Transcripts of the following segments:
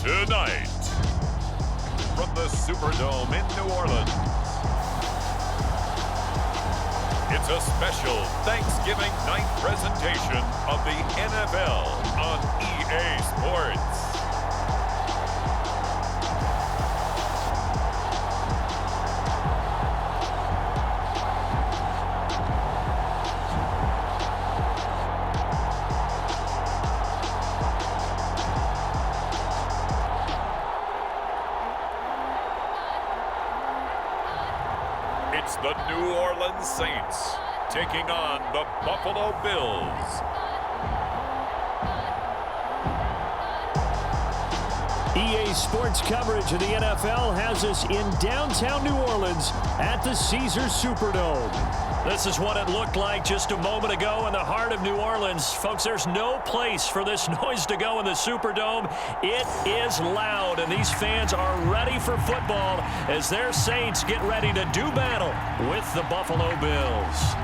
Tonight, from the Superdome in New Orleans, it's a special Thanksgiving night presentation of the NFL on EA Sports. It's the New Orleans Saints taking on the Buffalo Bills. EA Sports coverage of the NFL has us in downtown New Orleans at the Caesars Superdome. This is what it looked like just a moment ago in the heart of New Orleans. Folks, there's no place for this noise to go in the Superdome. It is loud, and these fans are ready for football as their Saints get ready to do battle with the Buffalo Bills.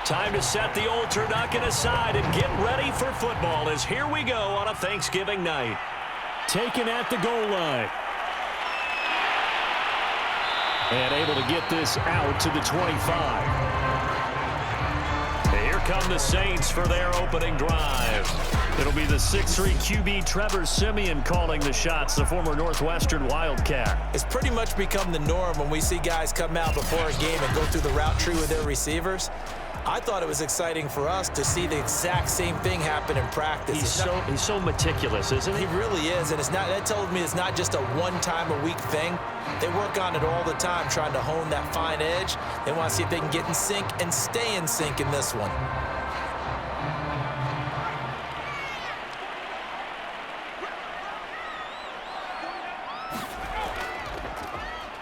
Time to set the old turducken aside and get ready for football as here we go on a Thanksgiving night. Taken at the goal line. And able to get this out to the 25. And here come the Saints for their opening drive. It'll be the 6'3" QB Trevor Siemian calling the shots, the former Northwestern Wildcat. It's pretty much become the norm when we see guys come out before a game and go through the route tree with their receivers. I thought it was exciting for us to see the exact same thing happen in practice. He's so meticulous, isn't he? He really is, and that tells me it's not just a one-time-a-week thing. They work on it all the time, trying to hone that fine edge. They want to see if they can get in sync and stay in sync in this one.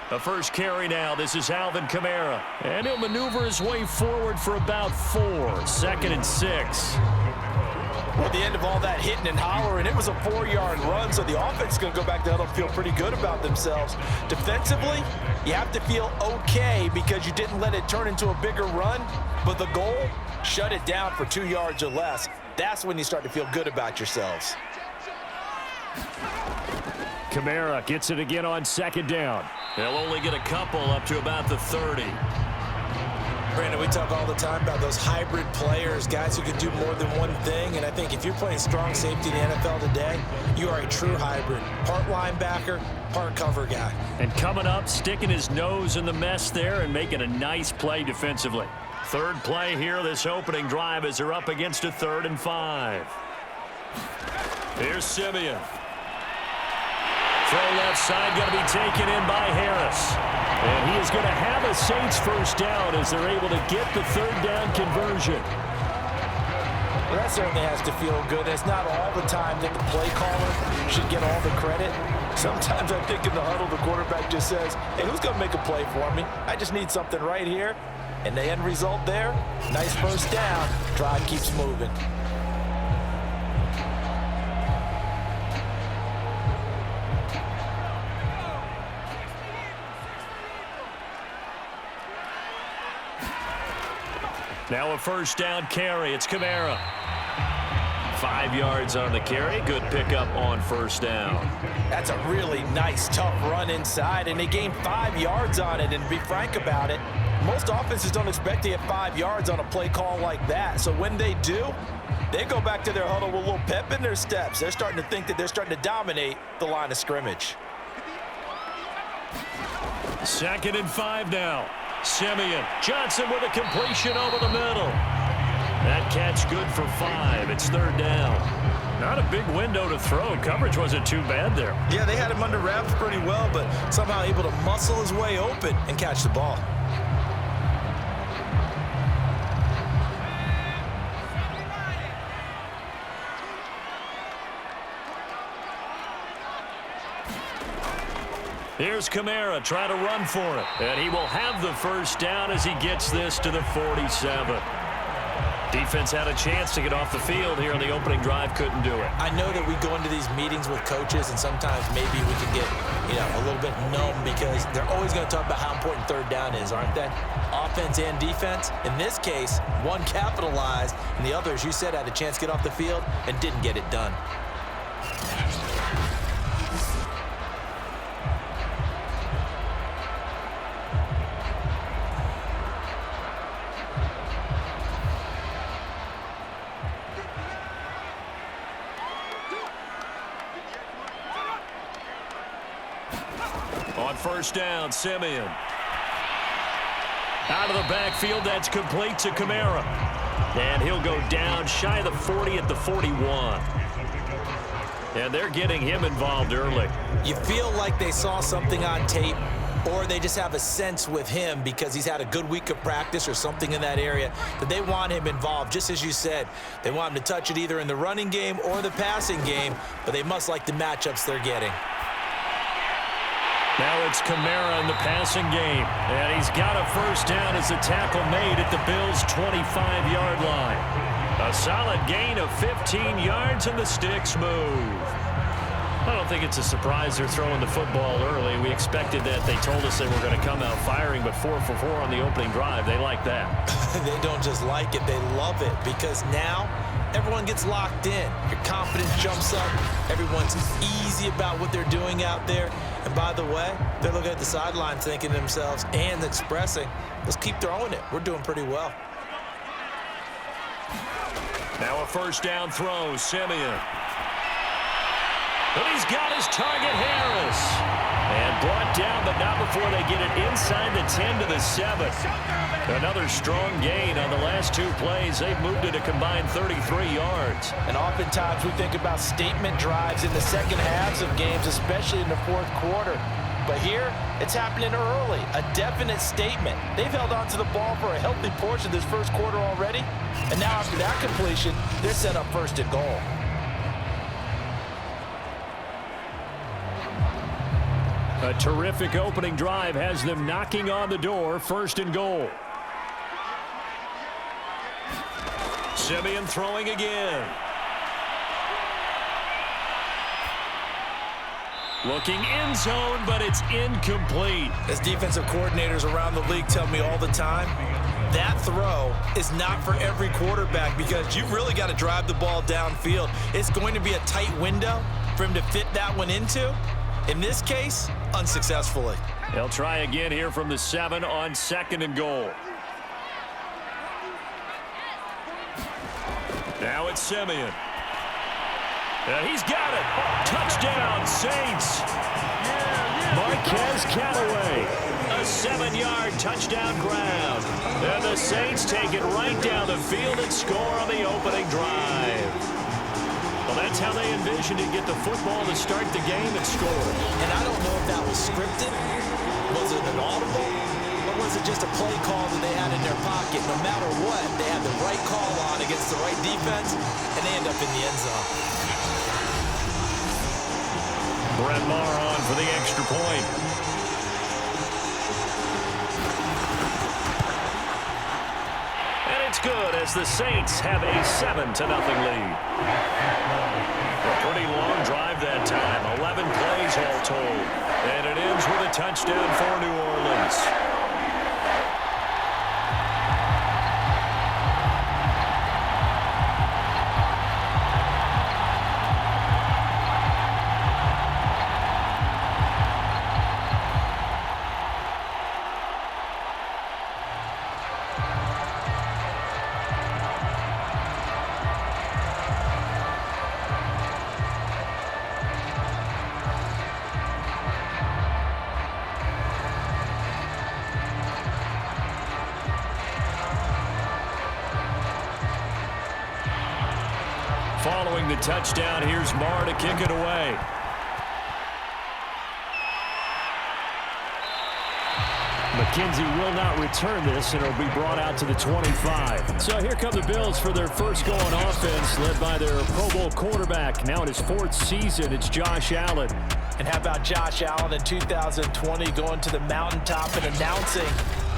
The first carry now. This is Alvin Kamara. And he'll maneuver his way forward for about 4. 2nd and 6. Well, at the end of all that hitting and hollering, it was a 4-yard run, so the offense is going to go back to huddle and feel pretty good about themselves. Defensively, you have to feel okay because you didn't let it turn into a bigger run, but the goal, shut it down for 2 yards or less. That's when you start to feel good about yourselves. Kamara gets it again on 2nd down. They'll only get a couple up to about the 30. Brandon, we talk all the time about those hybrid players, guys who can do more than one thing, and I think if you're playing strong safety in the NFL today, you are a true hybrid. Part linebacker, part cover guy. And coming up, sticking his nose in the mess there and making a nice play defensively. Third play here, this opening drive as they're up against a 3rd and 5. Here's Siemian. Throw left side, going to be taken in by Harris. And he is going to have a Saints first down as they're able to get the 3rd down conversion. Well, that certainly has to feel good. It's not all the time that the play caller should get all the credit. Sometimes I think in the huddle, the quarterback just says, hey, who's going to make a play for me? I just need something right here. And the end result there, nice first down. Drive keeps moving. Now a first down carry. It's Kamara. 5 yards on the carry. Good pickup on first down. That's a really nice, tough run inside, and they gained 5 yards on it. And to be frank about it, most offenses don't expect to get 5 yards on a play call like that. So when they do, they go back to their huddle with a little pep in their steps. They're starting to think that they're starting to dominate the line of scrimmage. 2nd and 5 now. Siemian. Johnson with a completion over the middle. That catch good for 5. It's 3rd down. Not a big window to throw. Coverage wasn't too bad there. Yeah, they had him under wraps pretty well, but somehow able to muscle his way open and catch the ball. Here's Kamara trying to run for it. And he will have the first down as he gets this to the 47. Defense had a chance to get off the field here on the opening drive, couldn't do it. I know that we go into these meetings with coaches, and sometimes maybe we can get, a little bit numb because they're always going to talk about how important third down is, aren't they? Offense and defense. In this case, one capitalized, and the other, as you said, had a chance to get off the field and didn't get it done. On first down, Simeon. Out of the backfield, that's complete to Kamara. And he'll go down shy of the 40 at the 41. And they're getting him involved early. You feel like they saw something on tape, or they just have a sense with him because he's had a good week of practice or something in that area that they want him involved. Just as you said, they want him to touch it either in the running game or the passing game, but they must like the matchups they're getting. Now it's Kamara in the passing game. And he's got a first down as the tackle made at the Bills' 25-yard line. A solid gain of 15 yards and the sticks move. I don't think it's a surprise they're throwing the football early. We expected that. They told us they were going to come out firing, but 4 for 4 on the opening drive. They like that. They don't just like it, they love it, because now everyone gets locked in. Your confidence jumps up. Everyone's easy about what they're doing out there. And by the way, they're looking at the sideline thinking to themselves and expressing, let's keep throwing it. We're doing pretty well. Now a first down throw, Simeon. But he's got his target, Harris. And brought down, but not before they get it inside the 10 to the 7. Another strong gain on the last 2 plays. They've moved it a combined 33 yards. And oftentimes we think about statement drives in the second halves of games, especially in the fourth quarter. But here, it's happening early, a definite statement. They've held on to the ball for a healthy portion of this first quarter already. And now after that completion, they're set up first and goal. A terrific opening drive has them knocking on the door, first and goal. Simeon throwing again. Looking end zone, but it's incomplete. As defensive coordinators around the league tell me all the time, that throw is not for every quarterback because you've really got to drive the ball downfield. It's going to be a tight window for him to fit that one into. In this case, unsuccessfully. They'll try again here from the 7 on second and goal. Now it's Simeon. He's got it. Touchdown, Saints. Marquez Callaway. A 7-yard touchdown grab. And the Saints take it right down the field and score on the opening drive. Well, that's how they envisioned it, get the football to start the game and score. And I don't know if that was scripted. Was it an audible? Or was it just a play call that they had in their pocket? No matter what, they had the right call on against the right defense, and they end up in the end zone. Brett Maher on for the extra point. And it's good as the Saints have a 7-0 lead. A pretty long drive that time. 11 plays all told. And it ends with a touchdown for New Orleans. Following the touchdown, here's Maher to kick it away. McKenzie will not return this, and it'll be brought out to the 25. So here come the Bills for their first go on offense, led by their Pro Bowl quarterback. Now in his 4th season, it's Josh Allen. And how about Josh Allen in 2020 going to the mountaintop and announcing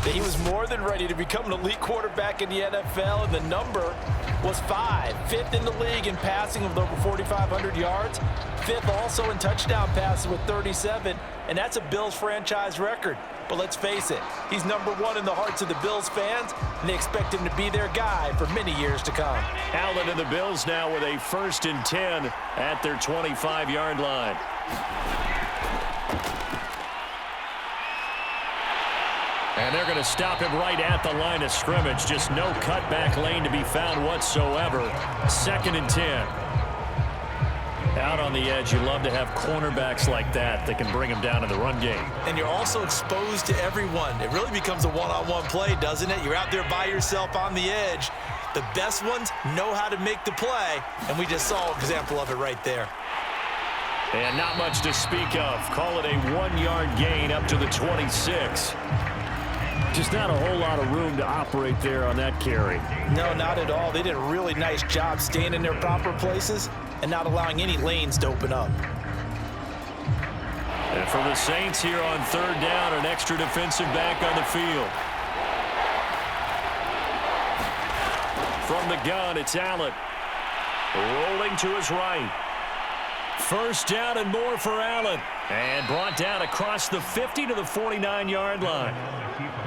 that he was more than ready to become an elite quarterback in the NFL, and the number was 5. 5th in the league in passing with over 4,500 yards. 5th also in touchdown passes with 37, and that's a Bills franchise record. But let's face it, he's number 1 in the hearts of the Bills fans, and they expect him to be their guy for many years to come. Allen and the Bills now with a 1st and 10 at their 25-yard line. And they're going to stop him right at the line of scrimmage. Just no cutback lane to be found whatsoever. 2nd and 10. Out on the edge, you love to have cornerbacks like that can bring them down in the run game. And you're also exposed to everyone. It really becomes a one-on-one play, doesn't it? You're out there by yourself on the edge. The best ones know how to make the play, and we just saw an example of it right there. And not much to speak of. Call it a 1-yard gain up to the 26. Just not a whole lot of room to operate there on that carry. No, not at all. They did a really nice job staying in their proper places and not allowing any lanes to open up. And for the Saints here on 3rd down, an extra defensive back on the field. From the gun, it's Allen. Rolling to his right. 1st down and more for Allen. And brought down across the 50 to the 49-yard line.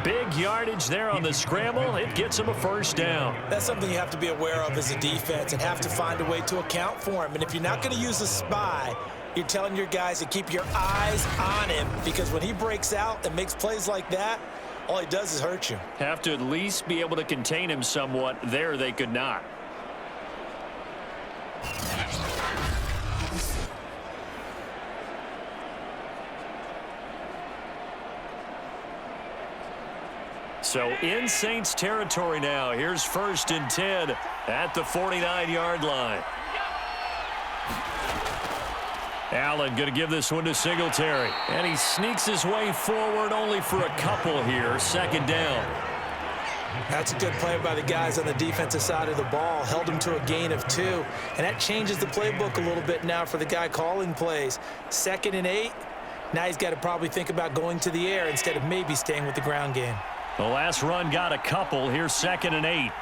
Big yardage there on the scramble. It gets him a 1st down. That's something you have to be aware of as a defense and have to find a way to account for him. And if you're not going to use a spy, you're telling your guys to keep your eyes on him, because when he breaks out and makes plays like that, all he does is hurt you. Have to at least be able to contain him somewhat. There they could not. So in Saints territory now. Here's 1st and 10 at the 49-yard line. Allen going to give this one to Singletary. And he sneaks his way forward only for a couple here. 2nd down. That's a good play by the guys on the defensive side of the ball. Held him to a gain of 2. And that changes the playbook a little bit now for the guy calling plays. 2nd and 8. Now he's got to probably think about going to the air instead of maybe staying with the ground game. The last run got a couple. Here's 2nd and 8.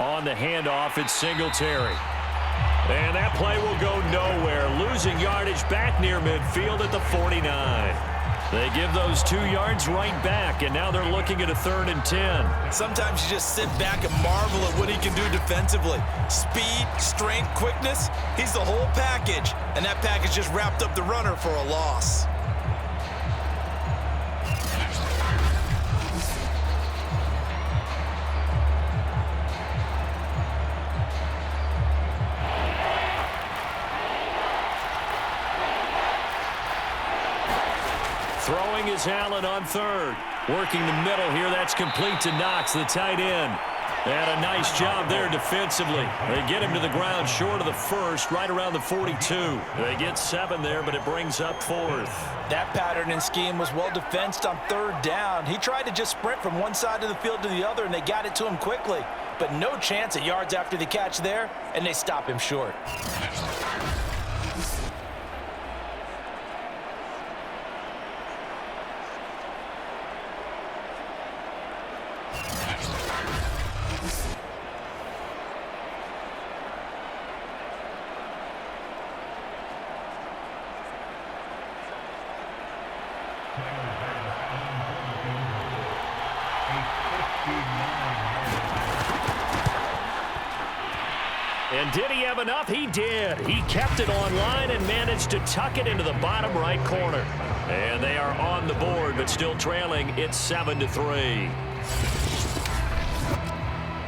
On the handoff, it's Singletary. And that play will go nowhere. Losing yardage back near midfield at the 49. They give those 2 yards right back, and now they're looking at a 3rd and 10. Sometimes you just sit back and marvel at what he can do defensively. Speed, strength, quickness, he's the whole package. And that package just wrapped up the runner for a loss. Throwing is Allen on 3rd. Working the middle here. That's complete to Knox, the tight end. And a nice job there defensively. They get him to the ground short of the 1st, right around the 42. They get 7 there, but it brings up 4th. That pattern and scheme was well defensed on 3rd down. He tried to just sprint from one side of the field to the other, and they got it to him quickly. But no chance at yards after the catch there, and they stop him short. And did he have enough? He did. He kept it online and managed to tuck it into the bottom right corner. And they are on the board, but still trailing. It's 7-3.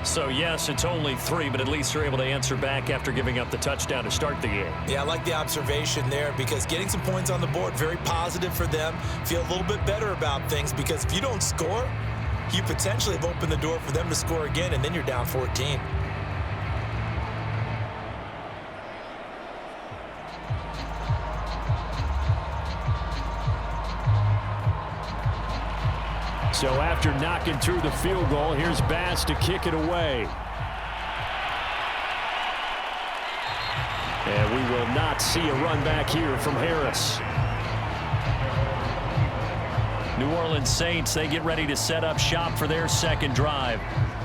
So, yes, it's only 3, but at least they're able to answer back after giving up the touchdown to start the game. Yeah, I like the observation there, because getting some points on the board, very positive for them. Feel a little bit better about things, because if you don't score, you potentially have opened the door for them to score again, and then you're down 14. So after knocking through the field goal, here's Bass to kick it away. And we will not see a run back here from Harris. New Orleans Saints, they get ready to set up shop for their second drive.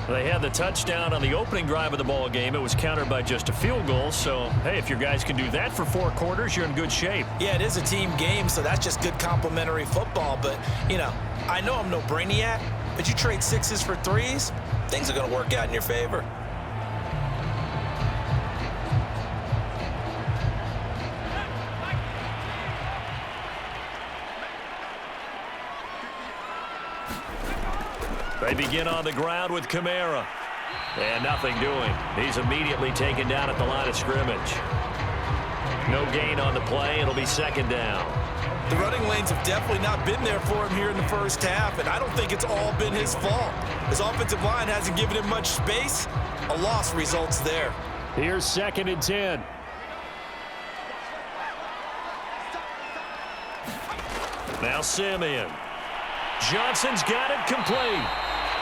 They had the touchdown on the opening drive of the ball game. It was countered by just a field goal. So, hey, if your guys can do that for 4 quarters, you're in good shape. Yeah, it is a team game, so that's just good complementary football. But, you know, I know I'm no brainiac, but you trade 6s for 3s, things are going to work out in your favor. They begin on the ground with Kamara. And nothing doing. He's immediately taken down at the line of scrimmage. No gain on the play. It'll be second down. The running lanes have definitely not been there for him here in the first half, and I don't think it's all been his fault. His offensive line hasn't given him much space. A loss results there. Here's 2nd and 10. Now Simeon. Johnson's got it complete.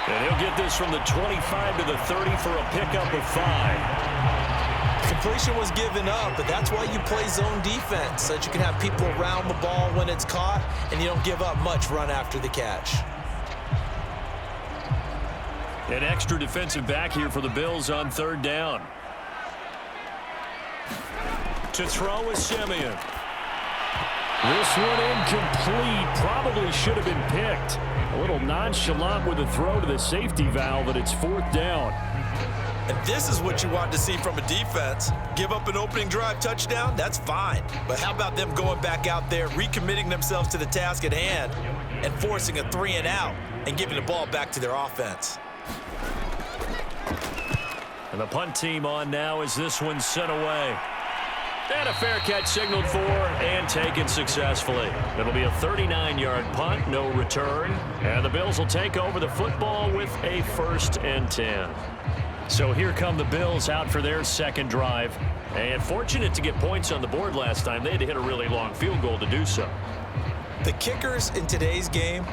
And he'll get this from the 25 to the 30 for a pickup of 5. Completion was given up, but that's why you play zone defense, so that you can have people around the ball when it's caught, and you don't give up much run after the catch. An extra defensive back here for the Bills on 3rd down. To throw is Simeon. This one incomplete. Probably should have been picked. A little nonchalant with a throw to the safety valve, and it's 4th down. And this is what you want to see from a defense. Give up an opening drive touchdown, that's fine. But how about them going back out there, recommitting themselves to the task at hand, and forcing a 3-and-out, and giving the ball back to their offense. And the punt team on now as this one's sent away. And a fair catch signaled for and taken successfully. It'll be a 39-yard punt, no return. And the Bills will take over the football with a 1st and 10. So here come the Bills out for their second drive. And fortunate to get points on the board last time. They had to hit a really long field goal to do so. The kickers in today's game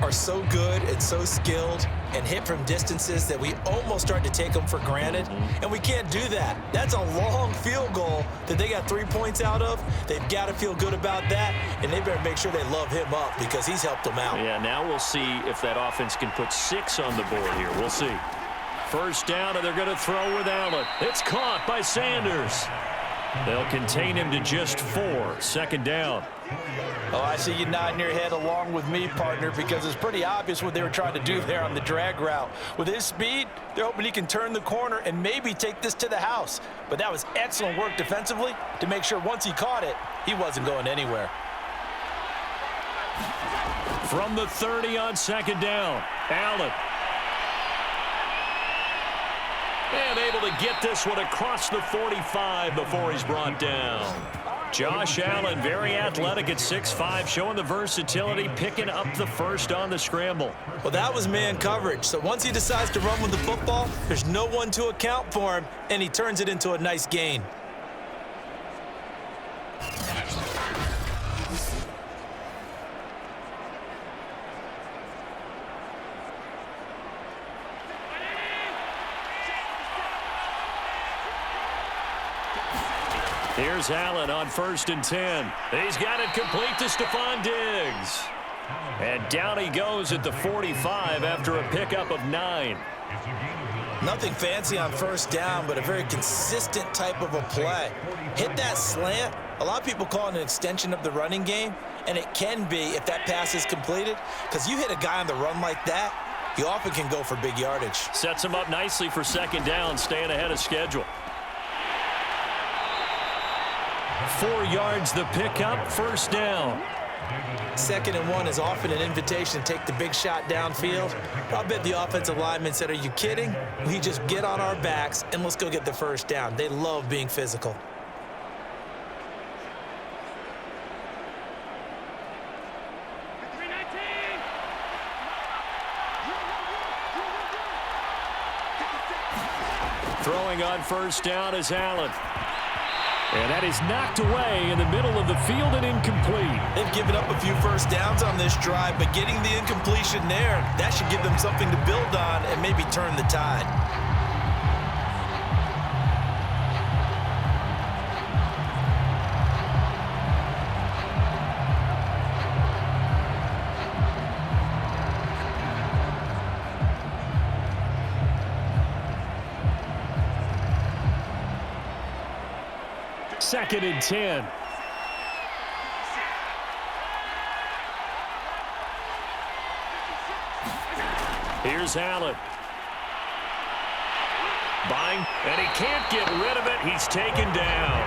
are so good and so skilled and hit from distances that we almost start to take them for granted, and we can't do that. That's a long field goal that they got 3 points out of. They've got to feel good about that, and they better make sure they love him up because he's helped them out. Yeah, now we'll see if that offense can put 6 on the board here. We'll see. 1st down, and they're going to throw with Allen. It's caught by Sanders. They'll contain him to just 4. 2nd down. Oh, I see you nodding your head along with me, partner, because it's pretty obvious what they were trying to do there on the drag route. With his speed, they're hoping he can turn the corner and maybe take this to the house. But that was excellent work defensively to make sure once he caught it, he wasn't going anywhere. From the 30 on 2nd down, Allen. And able to get this one across the 45 before he's brought down. Josh Allen, very athletic at 6'5", showing the versatility, picking up the 1st on the scramble. Well, that was man coverage. So once he decides to run with the football, there's no one to account for him, and he turns it into a nice gain. Here's Allen on 1st and 10. He's got it complete to Stephon Diggs. And down he goes at the 45 after a pickup of 9. Nothing fancy on 1st down, but a very consistent type of a play. Hit that slant. A lot of people call it an extension of the running game, and it can be if that pass is completed, because you hit a guy on the run like that, you often can go for big yardage. Sets him up nicely for 2nd down, staying ahead of schedule. 4 yards the pickup, 1st down. 2nd and 1 is often an invitation to take the big shot downfield. I bet the offensive lineman said, are you kidding? We just get on our backs and let's go get the 1st down. They love being physical. Throwing on 1st down is Allen. And that is knocked away in the middle of the field and incomplete. They've given up a few 1st downs on this drive, but getting the incompletion there, that should give them something to build on and maybe turn the tide. 2nd and 10. Here's Allen. Buying, and he can't get rid of it. He's taken down.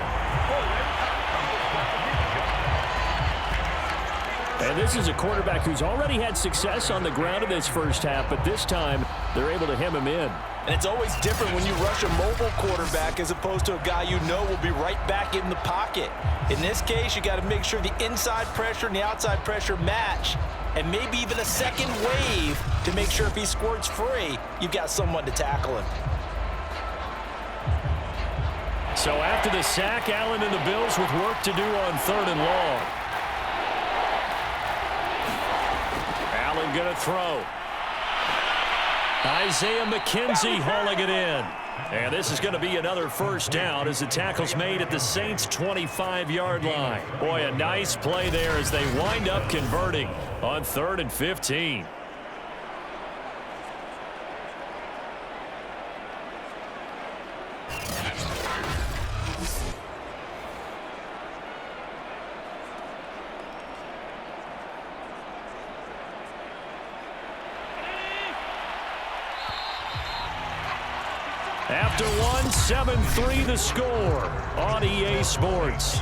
And this is a quarterback who's already had success on the ground in this first half, but this time they're able to hem him in. And it's always different when you rush a mobile quarterback as opposed to a guy you know will be right back in the pocket. In this case, you got to make sure the inside pressure and the outside pressure match, and maybe even a second wave to make sure if he squirts free, you've got someone to tackle him. So after the sack, Allen and the Bills with work to do on 3rd and long. Allen going to throw. Isaiah McKenzie hauling it in. And this is going to be another first down as the tackle's made at the Saints' 25-yard line. Boy, a nice play there as they wind up converting on 3rd and 15. After one, 7-3 the score on EA Sports.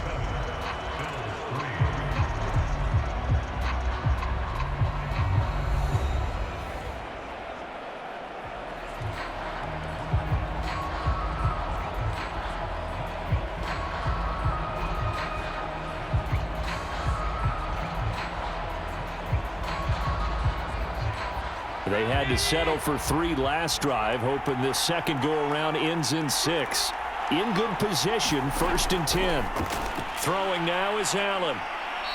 They had to settle for 3 last drive, hoping this second go-around ends in 6. In good position, 1st and 10. Throwing now is Allen.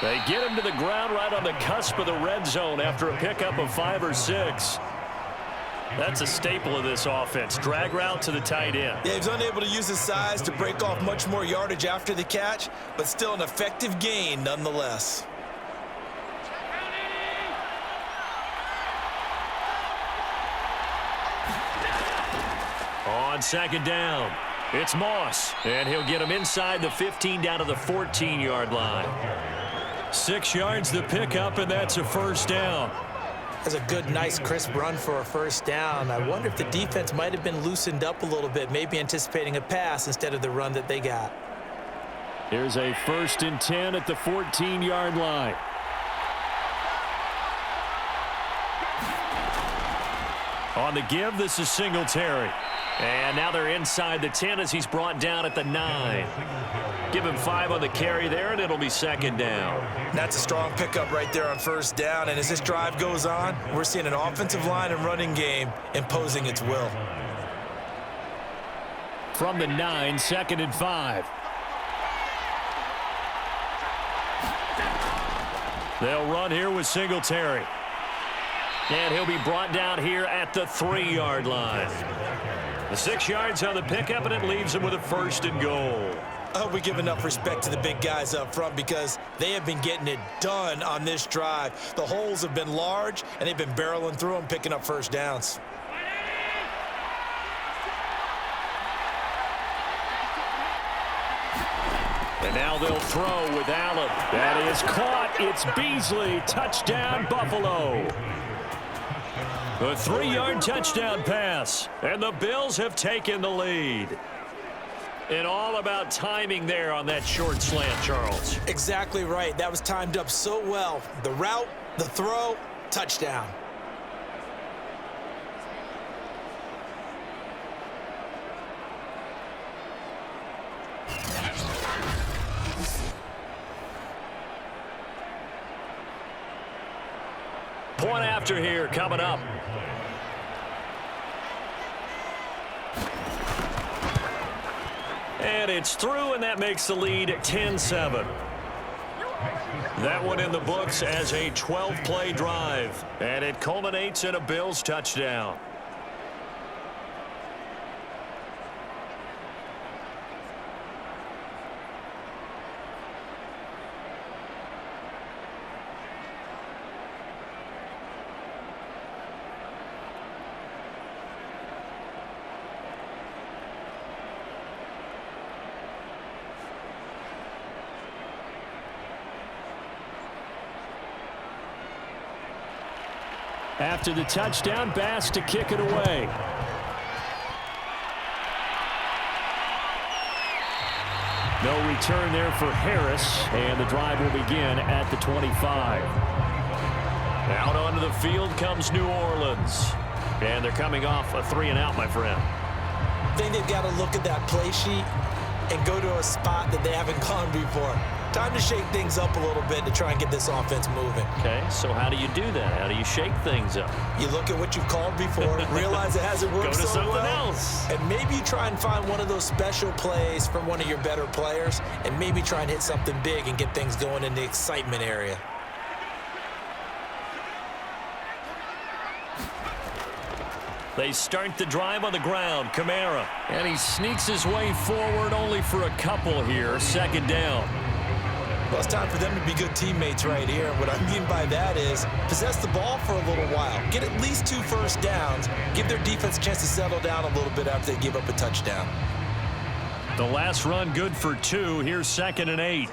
They get him to the ground right on the cusp of the red zone after a pickup of 5 or 6. That's a staple of this offense. Drag route to the tight end. Yeah, he's unable to use his size to break off much more yardage after the catch, but still an effective gain nonetheless. On 2nd down, it's Moss, and he'll get him inside the 15 down to the 14-yard line. 6 yards the pickup, and that's a first down. That's a good, nice, crisp run for a first down. I wonder if the defense might have been loosened up a little bit, maybe anticipating a pass instead of the run that they got. Here's a 1st and 10 at the 14-yard line. On the give, this is Singletary. And now they're inside the 10 as he's brought down at the 9. Give him 5 on the carry there, and it'll be 2nd down. That's a strong pickup right there on first down. And as this drive goes on, we're seeing an offensive line and running game imposing its will. From the 9, 2nd and 5. They'll run here with Singletary. And he'll be brought down here at the 3-yard line. The 6 yards on the pickup, and it leaves him with a 1st and goal. I hope we give enough respect to the big guys up front because they have been getting it done on this drive. The holes have been large, and they've been barreling through them, picking up first downs. And now they'll throw with Allen. That is caught. It's Beasley. Touchdown, Buffalo. A 3-yard touchdown pass, and the Bills have taken the lead. And all about timing there on that short slant, Charles. Exactly right. That was timed up so well. The route, the throw, touchdown. Point after here coming up. And it's through, and that makes the lead 10-7. That one in the books as a 12-play drive, and it culminates in a Bills touchdown. After the touchdown, Bass to kick it away. No return there for Harris, and the drive will begin at the 25. Out onto the field comes New Orleans. And they're coming off a 3-and-out, my friend. I think they've got to look at that play sheet and go to a spot that they haven't gone before. Time to shake things up a little bit to try and get this offense moving. Okay, so how do you do that? How do you shake things up? You look at what you've called before, realize it hasn't worked Go to so something well, else. and maybe you try and find one of those special plays from one of your better players, and maybe try and hit something big and get things going in the excitement area. They start the drive on the ground. Kamara. And he sneaks his way forward only for a couple here. Second down. Well, it's time for them to be good teammates right here. What I mean by that is possess the ball for a little while. Get at least 2 first downs. Give their defense a chance to settle down a little bit after they give up a touchdown. The last run good for 2. Here's 2nd and 8.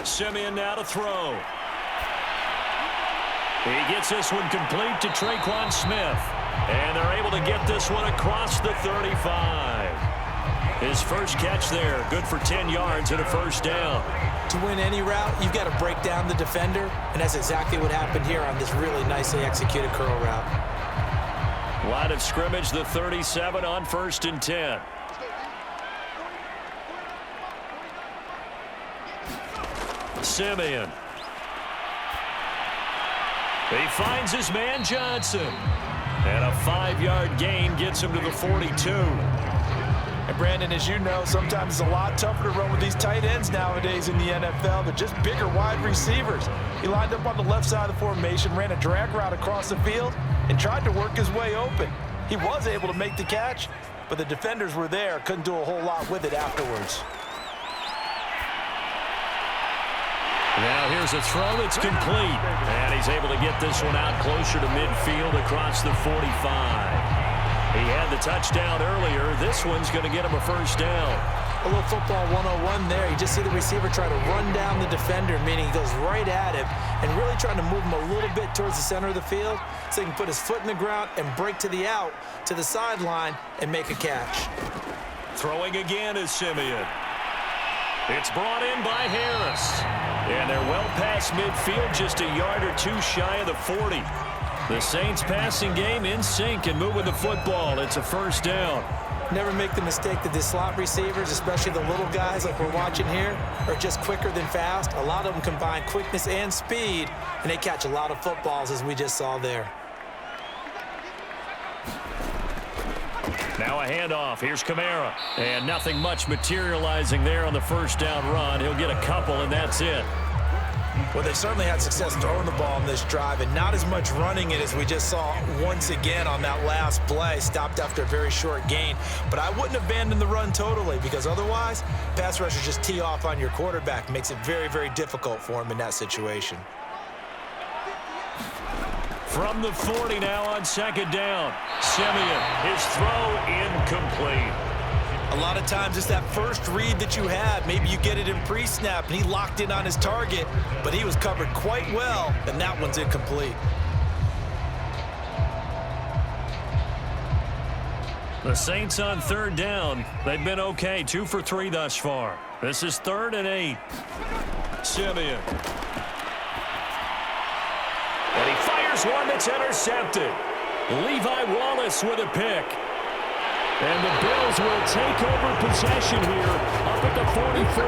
Simeon now to throw. He gets this one complete to Traquan Smith. And they're able to get this one across the 35. His first catch there, good for 10 yards and a first down. To win any route, you've got to break down the defender, and that's exactly what happened here on this really nicely executed curl route. Line of scrimmage, the 37 on 1st and 10. Simeon. He finds his man Johnson. And a 5-yard gain gets him to the 42. And Brandon, as you know, sometimes it's a lot tougher to run with these tight ends nowadays in the NFL. They're just bigger wide receivers. He lined up on the left side of the formation, ran a drag route across the field, and tried to work his way open. He was able to make the catch, but the defenders were there, couldn't do a whole lot with it afterwards. Now here's a throw that's complete. And he's able to get this one out closer to midfield across the 45. He had the touchdown earlier. This one's going to get him a first down. A little football 101 there. You just see the receiver try to run down the defender, meaning he goes right at him and really trying to move him a little bit towards the center of the field so he can put his foot in the ground and break to the out, to the sideline, and make a catch. Throwing again is Simeon. It's brought in by Harris. And they're well past midfield, just a yard or 2 shy of the 40. The Saints passing game in sync and moving the football. It's a first down. Never make the mistake that the slot receivers, especially the little guys like we're watching here, are just quicker than fast. A lot of them combine quickness and speed, and they catch a lot of footballs, as we just saw there. Now a handoff. Here's Kamara. And nothing much materializing there on the first down run. He'll get a couple, and that's it. Well, they certainly had success throwing the ball on this drive, and not as much running it as we just saw once again on that last play. Stopped after a very short gain. But I wouldn't abandon the run totally, because otherwise, pass rushers just tee off on your quarterback. Makes it very, very difficult for him in that situation. From the 40 now on 2nd down. Simeon, his throw incomplete. A lot of times it's that first read that you have. Maybe you get it in pre-snap, and he locked in on his target, but he was covered quite well, and that one's incomplete. The Saints on 3rd down. They've been okay, 2 for 3 thus far. This is 3rd and 8. Simeon. And he fires one that's intercepted. Levi Wallace with a pick. And the Bills will take over possession here up at the 44.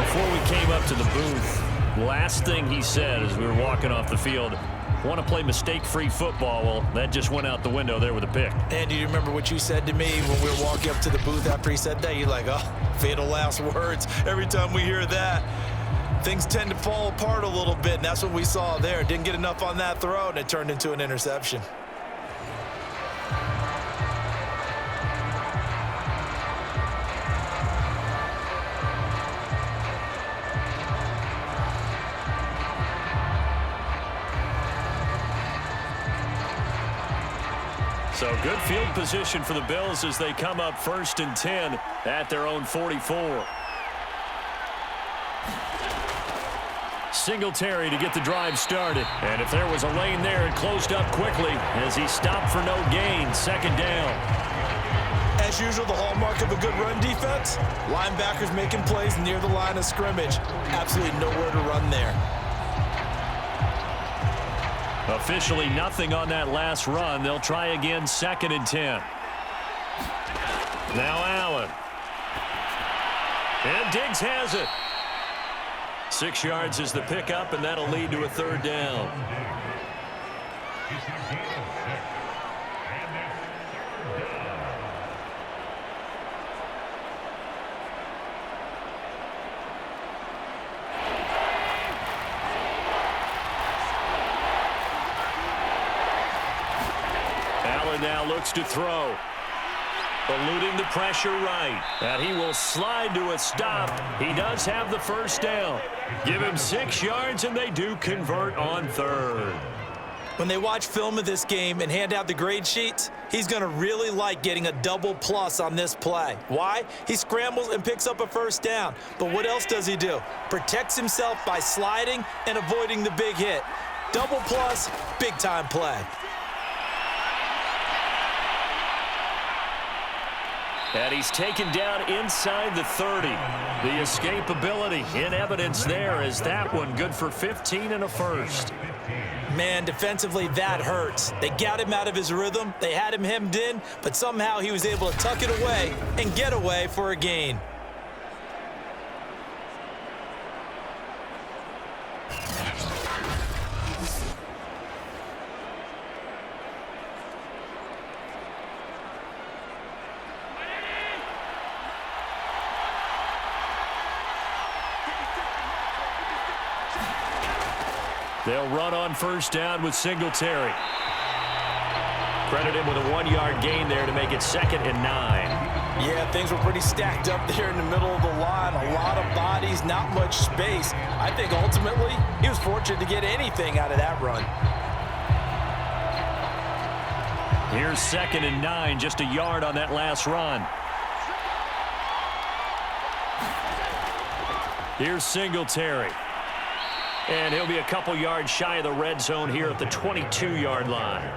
Before we came up to the booth, last thing he said as we were walking off the field, want to play mistake-free football. Well, that just went out the window there with a pick. And do you remember what you said to me when we were walking up to the booth after he said that? You're like, oh, fatal last words. Every time we hear that, things tend to fall apart a little bit, and that's what we saw there. Didn't get enough on that throw, and it turned into an interception. So good field position for the Bills as they come up 1st and 10 at their own 44. Singletary to get the drive started. And if there was a lane there, it closed up quickly as he stopped for no gain. Second down. As usual, the hallmark of a good run defense, linebackers making plays near the line of scrimmage. Absolutely nowhere to run there. Officially nothing on that last run. They'll try again, 2nd and 10. Now Allen. And Diggs has it. 6 yards is the pickup, and that'll lead to a 3rd down. Allen now looks to throw. Eluding the pressure right. And he will slide to a stop. He does have the 1st down. Give him 6 yards, and they do convert on 3rd. When they watch film of this game and hand out the grade sheets, he's going to really like getting a double plus on this play. Why? He scrambles and picks up a 1st down. But what else does he do? Protects himself by sliding and avoiding the big hit. Double plus, big-time play. And he's taken down inside the 30. The escapability in evidence there is that one good for 15 and a 1st. Man, defensively, that hurts. They got him out of his rhythm. They had him hemmed in, but somehow he was able to tuck it away and get away for a gain. They'll run on 1st down with Singletary. Credit him with a 1-yard gain there to make it 2nd and 9. Yeah, things were pretty stacked up there in the middle of the line. A lot of bodies, not much space. I think ultimately he was fortunate to get anything out of that run. Here's 2nd and 9, just a yard on that last run. Here's Singletary. And he'll be a couple yards shy of the red zone here at the 22-yard line.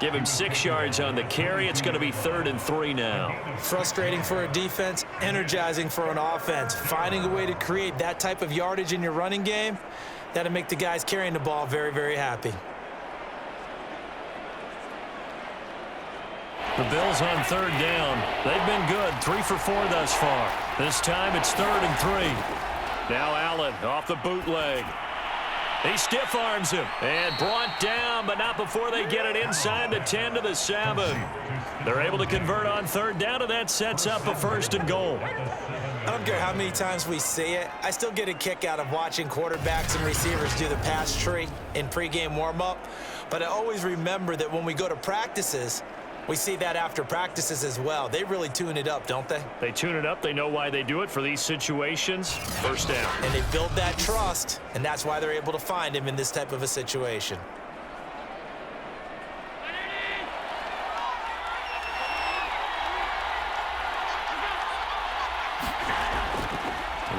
Give him 6 yards on the carry. It's going to be 3rd and 3 now. Frustrating for a defense, energizing for an offense. Finding a way to create that type of yardage in your running game, that'll make the guys carrying the ball very, very happy. The Bills on 3rd down. They've been good, 3 for 4 thus far. This time it's 3rd and 3. Now Allen off the bootleg. He stiff arms him and brought down, but not before they get it inside the 10 to the 7. They're able to convert on 3rd down, and that sets up a 1st and goal. I don't care how many times we see it. I still get a kick out of watching quarterbacks and receivers do the pass tree in pregame warm-up. But I always remember that when we go to practices, we see that after practices as well. They really tune it up, don't they? They tune it up. They know why they do it for these situations. 1st down. And they build that trust, and that's why they're able to find him in this type of a situation.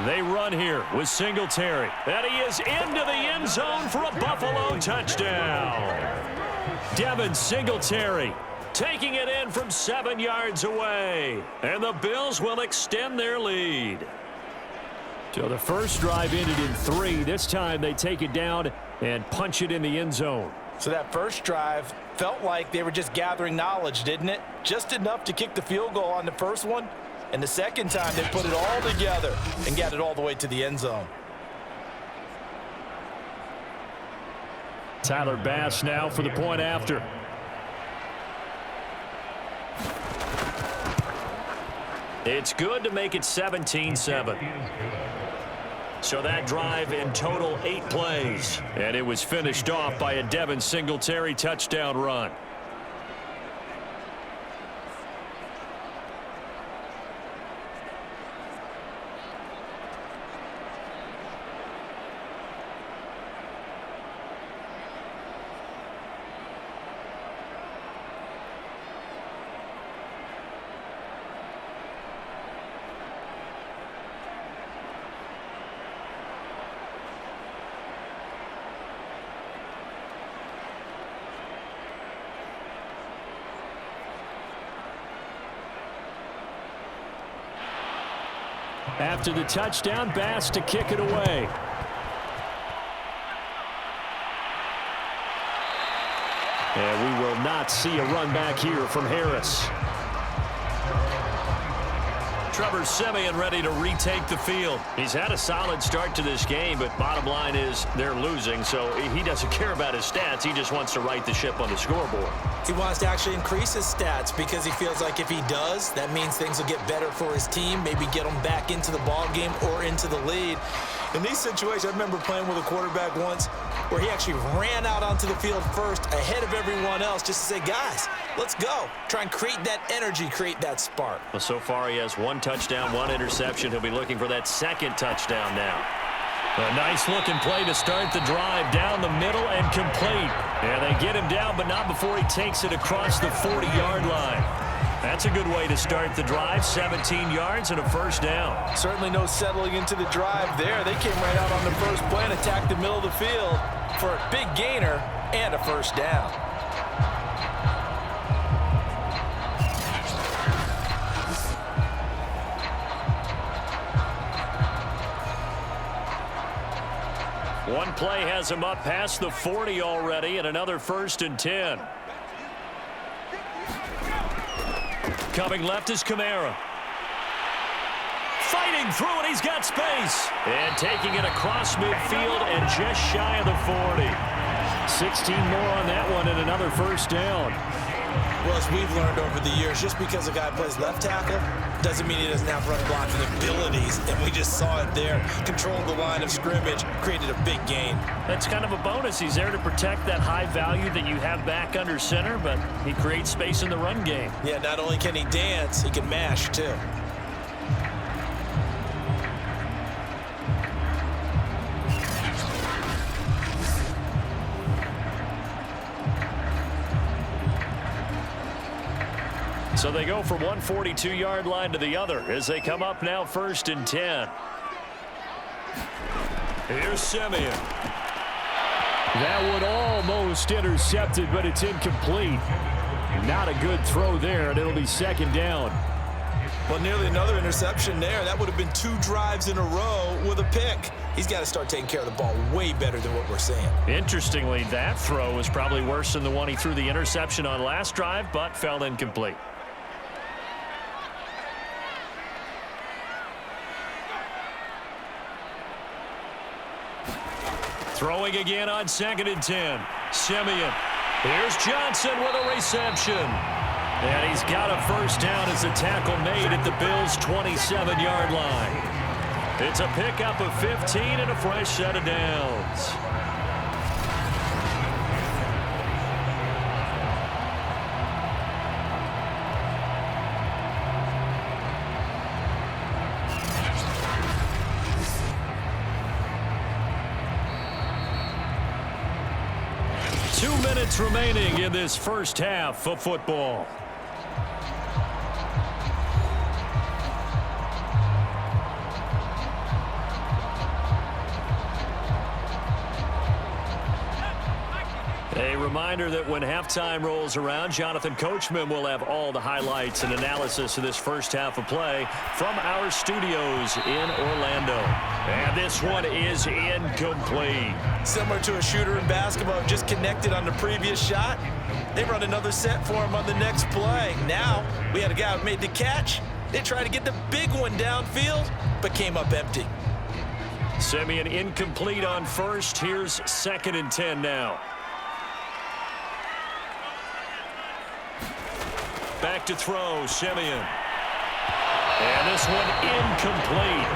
They run here with Singletary. And he is into the end zone for a Buffalo touchdown. Devin Singletary taking it in from 7 yards away. And the Bills will extend their lead. So the first drive ended in 3. This time they take it down and punch it in the end zone. So that first drive felt like they were just gathering knowledge, didn't it? Just enough to kick the field goal on the first one. And the second time they put it all together and got it all the way to the end zone. Tyler Bass now for the point after. It's good to make it 17-7. So that drive in total 8 plays. And it was finished off by a Devin Singletary touchdown run. After the touchdown, Bass to kick it away. And we will not see a run back here from Harris. Trevor Siemian ready to retake the field. He's had a solid start to this game, but bottom line is they're losing, so he doesn't care about his stats. He just wants to right the ship on the scoreboard. He wants to actually increase his stats because he feels like if he does, that means things will get better for his team, maybe get them back into the ball game or into the lead. In these situations, I remember playing with a quarterback once where he actually ran out onto the field first ahead of everyone else just to say, guys, let's go. Try and create that energy, create that spark. Well, so far he has 1 touchdown, 1 interception. He'll be looking for that 2nd touchdown now. A nice looking play to start the drive down the middle and complete. And they get him down, but not before he takes it across the 40-yard line. That's a good way to start the drive. 17 yards and a first down. Certainly no settling into the drive there. They came right out on the first play and attacked the middle of the field for a big gainer and a first down. One play has him up past the 40 already, and another 1st and 10. Coming left is Kamara. Fighting through it, he's got space. And taking it across midfield and just shy of the 40. 16 more on that one and another first down. Well, as we've learned over the years, just because a guy plays left tackle doesn't mean he doesn't have run blocking abilities, and we just saw it there. Controlled the line of scrimmage, created a big gain. That's kind of a bonus. He's there to protect that high value that you have back under center, but he creates space in the run game. Yeah, not only can he dance, he can mash, too. So they go from one 42-yard line to the other as they come up now 1st and 10. Here's Siemian. That one almost intercepted, but it's incomplete. Not a good throw there, and it'll be 2nd down. Well, nearly another interception there. That would have been 2 drives in a row with a pick. He's got to start taking care of the ball way better than what we're seeing. Interestingly, that throw was probably worse than the one he threw the interception on last drive, but fell incomplete. Throwing again on 2nd and 10. Siemian. Here's Johnson with a reception. And he's got a first down as the tackle made at the Bills' 27-yard line. It's a pickup of 15 and a fresh set of downs. Minutes remaining in this first half of football. A reminder that when halftime rolls around, Jonathan Coachman will have all the highlights and analysis of this first half of play from our studios in Orlando. And this one is incomplete. Similar to a shooter in basketball, just connected on the previous shot. They run another set for him on the next play. Now, we had a guy who made the catch. They tried to get the big one downfield, but came up empty. Siemian incomplete on first. Here's 2nd and 10 now. Back to throw, Siemian. And this one incomplete.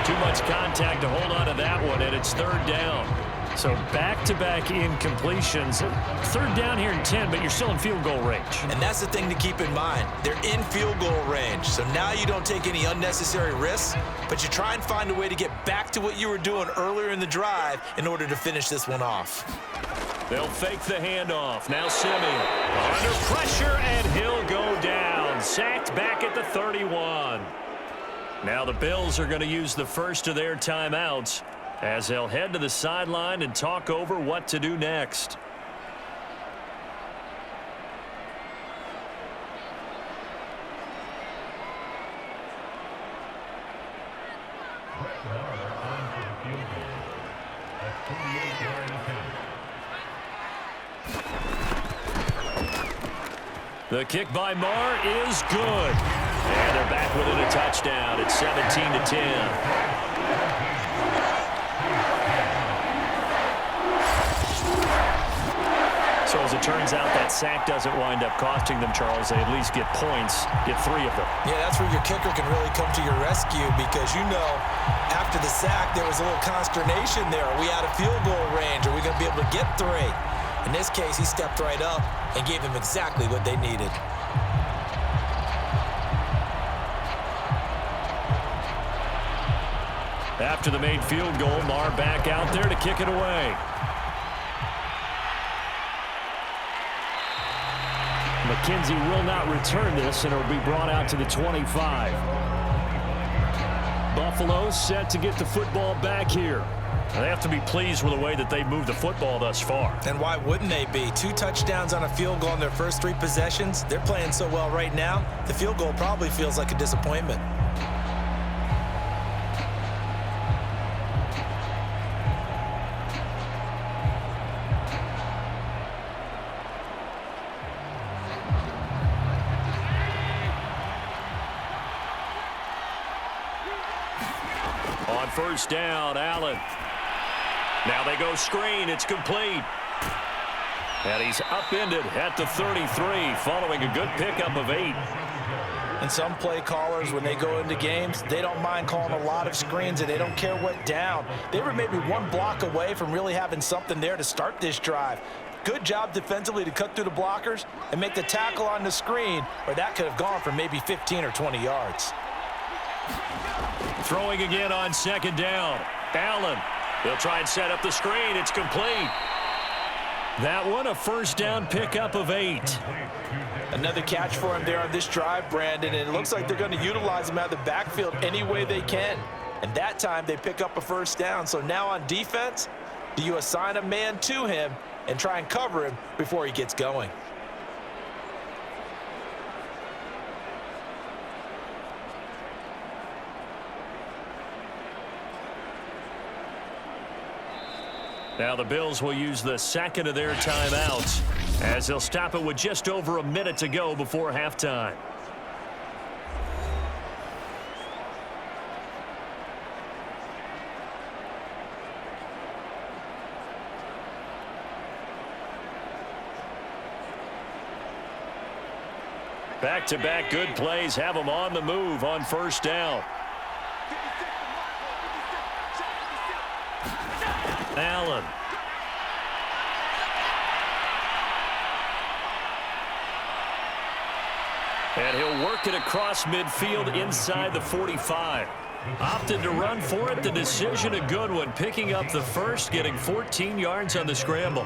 Too much contact to hold on to that one, and it's 3rd down. So back-to-back incompletions. 3rd down here in 10, but you're still in field goal range. And that's the thing to keep in mind. They're in field goal range. So now you don't take any unnecessary risks, but you try and find a way to get back to what you were doing earlier in the drive in order to finish this one off. They'll fake the handoff. Now Siemian under pressure, and he'll go down. Sacked back at the 31. Now the Bills are going to use the first of their timeouts as they'll head to the sideline and talk over what to do next. The kick by Marr is good. And they're back within a touchdown. It's 17-10. So as it turns out, that sack doesn't wind up costing them, Charles. They at least get points, get 3 of them. Yeah, that's where your kicker can really come to your rescue because, you know, after the sack, there was a little consternation there. Are we out of field goal range? Are we going to be able to get 3? In this case, he stepped right up and gave them exactly what they needed. After the made field goal, Marr back out there to kick it away. McKenzie will not return this, and it'll be brought out to the 25. Buffalo set to get the football back here. They have to be pleased with the way that they've moved the football thus far. And why wouldn't they be? 2 touchdowns on a field goal in their first 3 possessions. They're playing so well right now, the field goal probably feels like a disappointment. On first down, Allen. Now they go screen. It's complete. And he's upended at the 33 following a good pickup of 8. And some play callers, when they go into games, they don't mind calling a lot of screens, and they don't care what down. They were maybe 1 block away from really having something there to start this drive. Good job defensively to cut through the blockers and make the tackle on the screen, or that could have gone for maybe 15 or 20 yards. Throwing again on second down. Allen. They'll try and set up the screen. It's complete. That one, a first down pickup of 8. Another catch for him there on this drive, Brandon, and it looks like they're going to utilize him out of the backfield any way they can. And that time they pick up a first down. So now on defense, do you assign a man to him and try and cover him before he gets going? Now the Bills will use the second of their timeouts as they'll stop it with just over a minute to go before halftime. Back-to-back good plays have them on the move on first down. Allen. And he'll work it across midfield inside the 45. Opted to run for it. The decision a good one. Picking up the first, getting 14 yards on the scramble.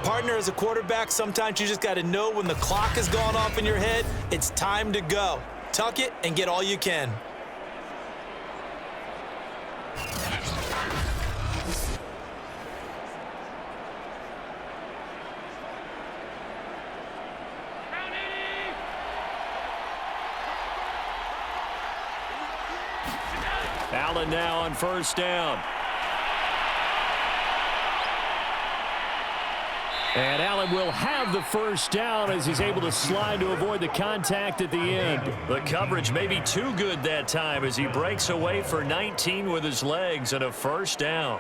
Partner, as a quarterback, sometimes you just got to know when the clock has gone off in your head, it's time to go. Tuck it and get all you can. Allen now on first down. And Allen will have the first down as he's able to slide to avoid the contact at the end. The coverage may be too good that time as he breaks away for 19 with his legs and a first down.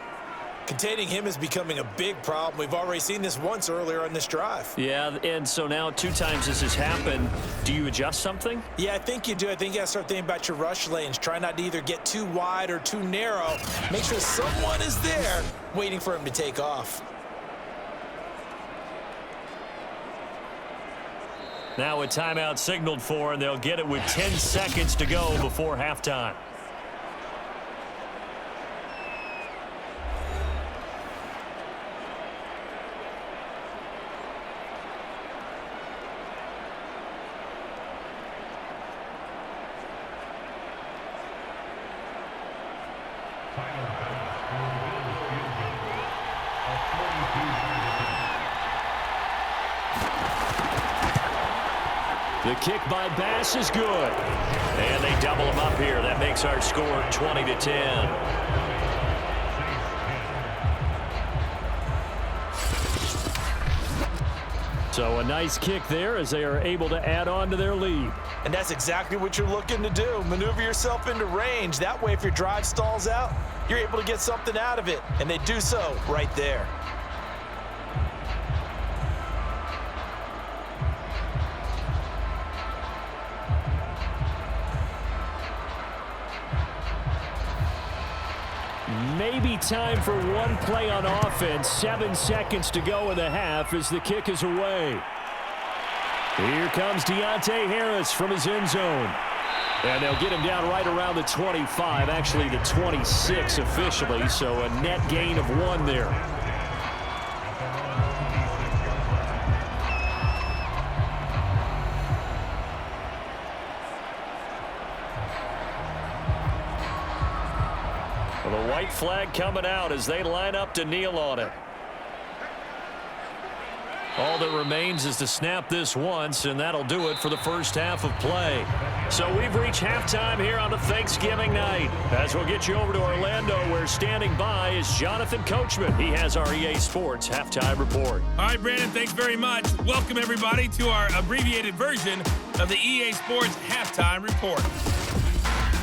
Containing him is becoming a big problem. We've already seen this once earlier on this drive. Yeah, and so now 2 times this has happened. Do you adjust something? Yeah, I think you do. I think you got to start thinking about your rush lanes. Try not to either get too wide or too narrow. Make sure someone is there waiting for him to take off. Now a timeout signaled for, and they'll get it with 10 seconds to go before halftime. The kick by Bass is good. And they double him up here. That makes our score 20-10. So a nice kick there as they are able to add on to their lead. And that's exactly what you're looking to do. Maneuver yourself into range. That way, if your drive stalls out, you're able to get something out of it. And they do so right there. Maybe time for one play on offense. 7 seconds to go in the half as the kick is away. Here comes Deontay Harris from his end zone. And they'll get him down right around the 25, actually the 26 officially, so a net gain of 1 there. Well, the white flag coming out as they line up to kneel on it. All that remains is to snap this once, and that'll do it for the first half of play. So we've reached halftime here on a Thanksgiving night. As we'll get you over to Orlando, where standing by is Jonathan Coachman. He has our EA Sports halftime report. All right, Brandon, thanks very much. Welcome, everybody, to our abbreviated version of the EA Sports halftime report.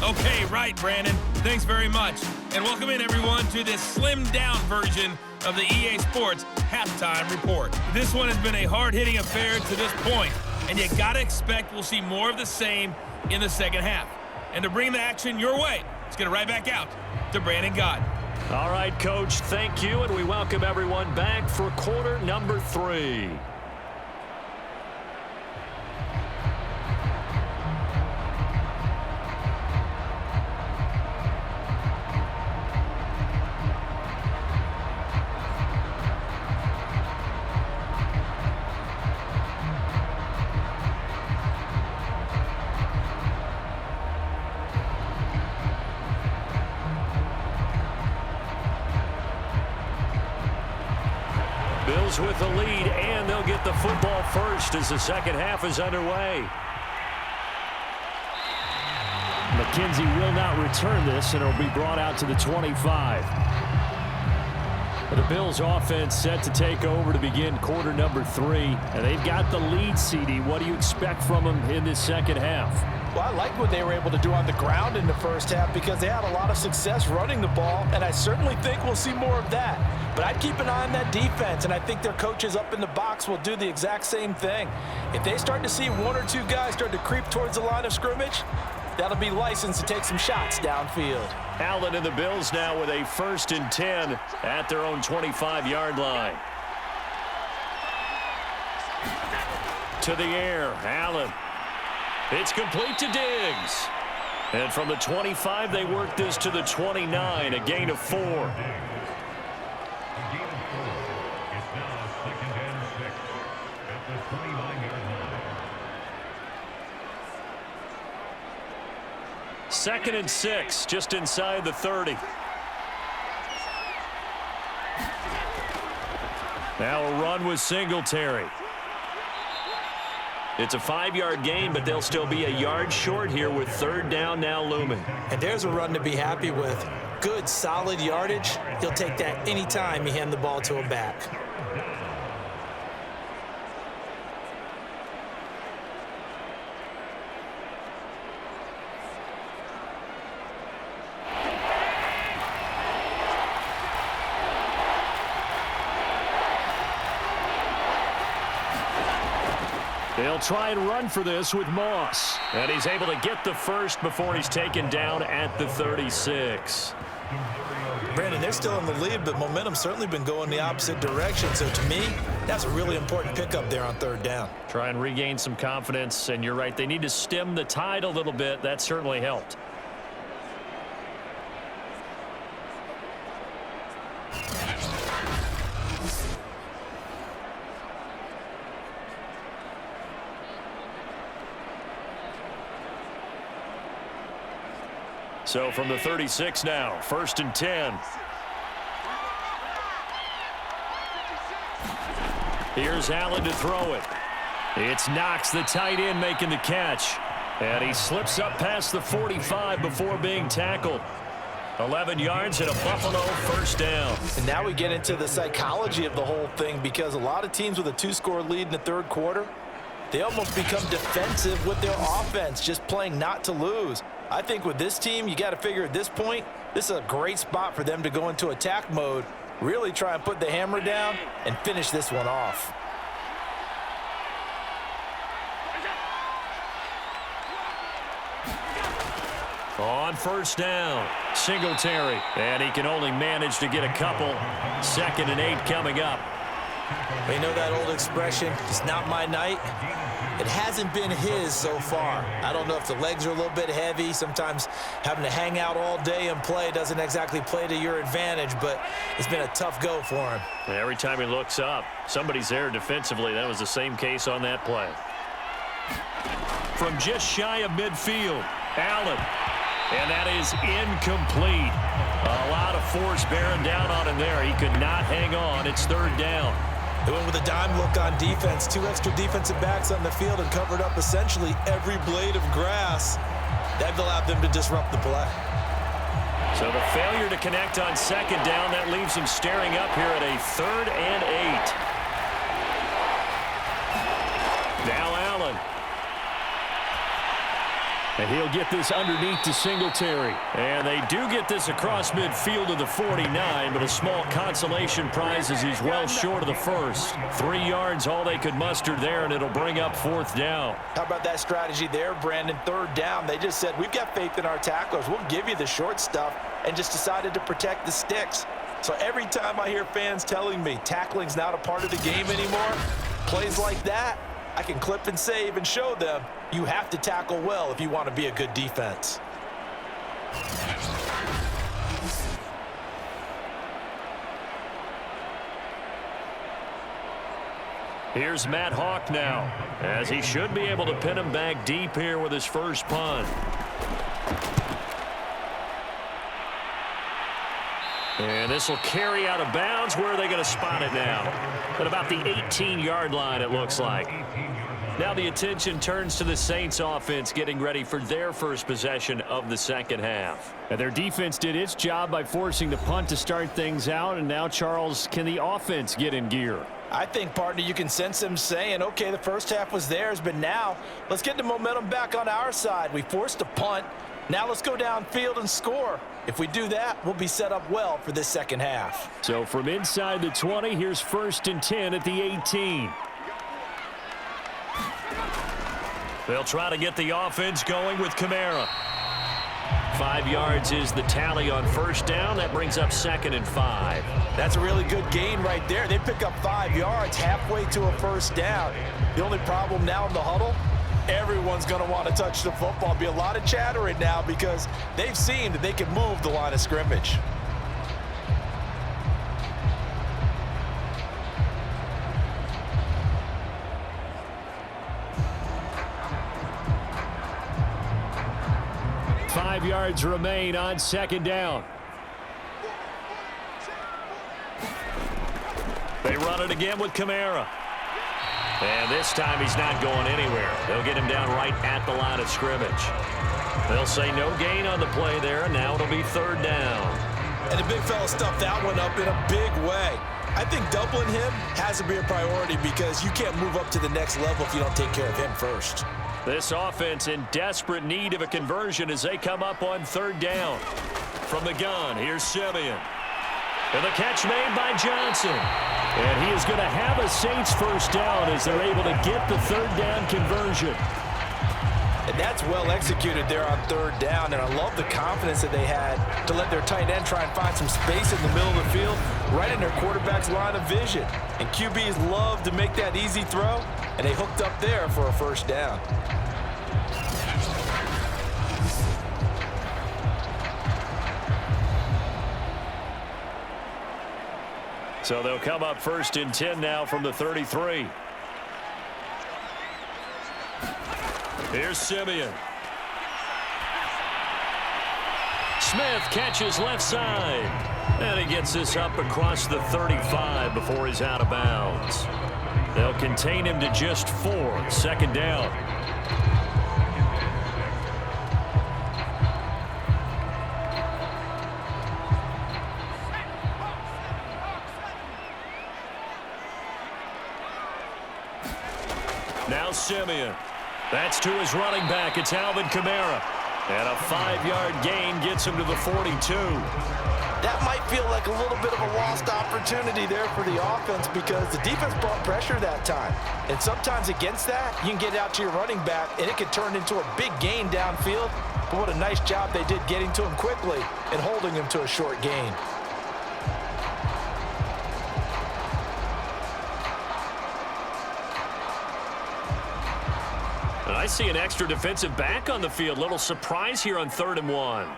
Okay, right, Brandon. Thanks very much. And welcome in, everyone, to this slimmed-down version of the EA Sports halftime report. This one has been a hard-hitting affair to this point, and you got to expect we'll see more of the same in the second half. And to bring the action your way, let's get it right back out to Brandon Gott. All right, Coach, thank you, and we welcome everyone back for quarter number 3. Bills with the lead, and they'll get the football first as the second half is underway. McKenzie will not return this, and it'll be brought out to the 25. The Bills offense set to take over to begin quarter number 3, and they've got the lead, CD. What do you expect from them in this second half? Well, I like what they were able to do on the ground in the first half because they had a lot of success running the ball, and I certainly think we'll see more of that. But I'd keep an eye on that defense, and I think their coaches up in the box will do the exact same thing. If they start to see 1 or 2 guys start to creep towards the line of scrimmage, that'll be licensed to take some shots downfield. Allen and the Bills now with a 1st and 10 at their own 25-yard line. To the air, Allen. It's complete to Diggs. And from the 25, they work this to the 29, a gain of 4. Second and 6, just inside the 30. Now a run with Singletary. It's a 5-yard gain, but they'll still be a yard short here with 3rd down now looming. And there's a run to be happy with. Good, solid yardage. He'll take that anytime you hand the ball to a back. They'll try and run for this with Moss. And he's able to get the first before he's taken down at the 36. Brandon, they're still in the lead, but momentum's certainly been going the opposite direction. So to me, that's a really important pickup there on 3rd down. Try and regain some confidence, and you're right, they need to stem the tide a little bit. That certainly helped. So from the 36 now, 1st and 10. Here's Allen to throw it. It's Knox, the tight end, making the catch. And he slips up past the 45 before being tackled. 11 yards and a Buffalo first down. And now we get into the psychology of the whole thing, because a lot of teams with a 2-score lead in the third quarter, they almost become defensive with their offense, just playing not to lose. I think with this team, you got to figure at this point, this is a great spot for them to go into attack mode, really try and put the hammer down and finish this one off. On first down, Singletary, and he can only manage to get a couple. 2nd and 8 coming up. You know that old expression, it's not my night? It hasn't been his so far. I don't know if the legs are a little bit heavy. Sometimes having to hang out all day and play doesn't exactly play to your advantage, but it's been a tough go for him. And every time he looks up, somebody's there defensively. That was the same case on that play. From just shy of midfield, Allen. And that is incomplete. A lot of force bearing down on him there. He could not hang on. It's 3rd down. They went with a dime look on defense. 2 extra defensive backs on the field and covered up essentially every blade of grass. That allowed them to disrupt the play. So the failure to connect on 2nd down, that leaves him staring up here at a 3rd and 8. Now Allen. And he'll get this underneath to Singletary. And they do get this across midfield to the 49, but a small consolation prize as he's well short of the first. 3 yards, all they could muster there, and it'll bring up 4th down. How about that strategy there, Brandon? 3rd down, they just said, we've got faith in our tacklers. We'll give you the short stuff, and just decided to protect the sticks. So every time I hear fans telling me tackling's not a part of the game anymore, plays like that, I can clip and save and show them you have to tackle well if you want to be a good defense. Here's Matt Hawk now, as he should be able to pin him back deep here with his first punt. And this will carry out of bounds. Where are they going to spot it now? At about the 18-yard line, it looks like. Now the attention turns to the Saints offense getting ready for their first possession of the second half. And their defense did its job by forcing the punt to start things out. And now, Charles, can the offense get in gear? I think, partner, you can sense them saying, okay, the first half was theirs, but now let's get the momentum back on our side. We forced a punt. Now let's go downfield and score. If we do that, we'll be set up well for this second half. So from inside the 20, here's 1st and 10 at the 18. They'll try to get the offense going with Kamara. 5 yards is the tally on first down. That brings up 2nd and 5. That's a really good gain right there. They pick up 5 yards halfway to a first down. The only problem now in the huddle, everyone's going to want to touch the football. Be a lot of chattering now because they've seen that they can move the line of scrimmage. Five yards remain on second down. They run it again with Kamara. And this time he's not going anywhere. They'll get him down right at the line of scrimmage. They'll say no gain on the play there, and now it'll be third down. And the big fella stuffed that one up in a big way. I think doubling him has to be a priority because you can't move up to the next level if you don't take care of him first. This offense in desperate need of a conversion as they come up on third down. From the gun, here's Simeon. And the catch made by Johnson. And he is going to have a Saints first down as they're able to get the third down conversion. And that's well executed there on third down. And I love the confidence that they had to let their tight end try and find some space in the middle of the field, right in their quarterback's line of vision. And QBs love to make that easy throw, and they hooked up there for a first down. So they'll come up first and 10 now from the 33. Here's Simeon. Smith catches left side. And he gets this up across the 35 before he's out of bounds. They'll contain him to just 4. Second down. Now Simeon. That's to his running back. It's Alvin Kamara. And a 5-yard gain gets him to the 42. That might feel like a little bit of a lost opportunity there for the offense because the defense brought pressure that time. And sometimes against that, you can get out to your running back, and it can turn into a big gain downfield. But what a nice job they did getting to him quickly and holding him to a short gain. And I see an extra defensive back on the field. Little surprise here on 3rd and 1.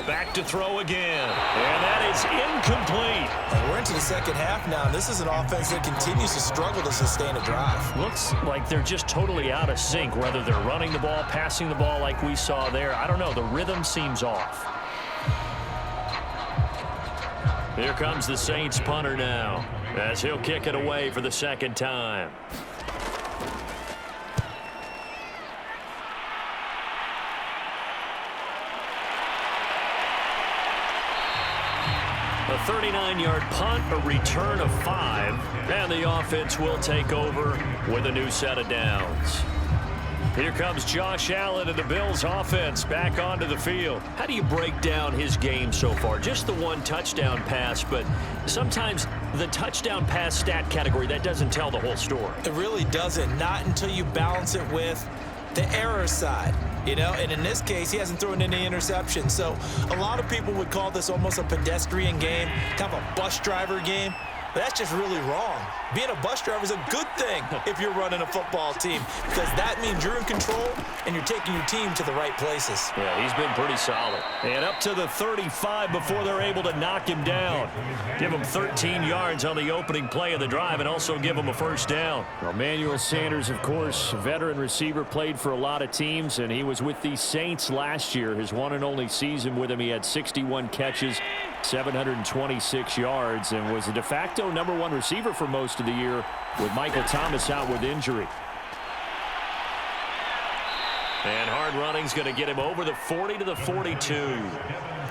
Back to throw again. And that is incomplete. And we're into the second half now. This is an offense that continues to struggle to sustain a drive. Looks like they're just totally out of sync, whether they're running the ball, passing the ball like we saw there. I don't know. The rhythm seems off. Here comes the Saints punter now, as he'll kick it away for the second time. A 39-yard punt, a return of 5, and the offense will take over with a new set of downs. Here comes Josh Allen and the Bills offense back onto the field. How do you break down his game so far? Just the 1 touchdown pass, but sometimes the touchdown pass stat category, that doesn't tell the whole story. It really doesn't, not until you balance it with the error side. You know, and in this case, he hasn't thrown any interceptions. So a lot of people would call this almost a pedestrian game, kind of a bus driver game. But that's just really wrong. Being a bus driver is a good thing if you're running a football team because that means you're in control and you're taking your team to the right places. Yeah, he's been pretty solid. And up to the 35 before they're able to knock him down. Give him 13 yards on the opening play of the drive and also give him a first down. Well, Emmanuel Sanders, of course, veteran receiver, played for a lot of teams, and he was with the Saints last year. His one and only season with him, he had 61 catches, 726 yards, and was a de facto #1 receiver for most of the year with Michael Thomas out with injury. And hard running's going to get him over the 40 to the 42.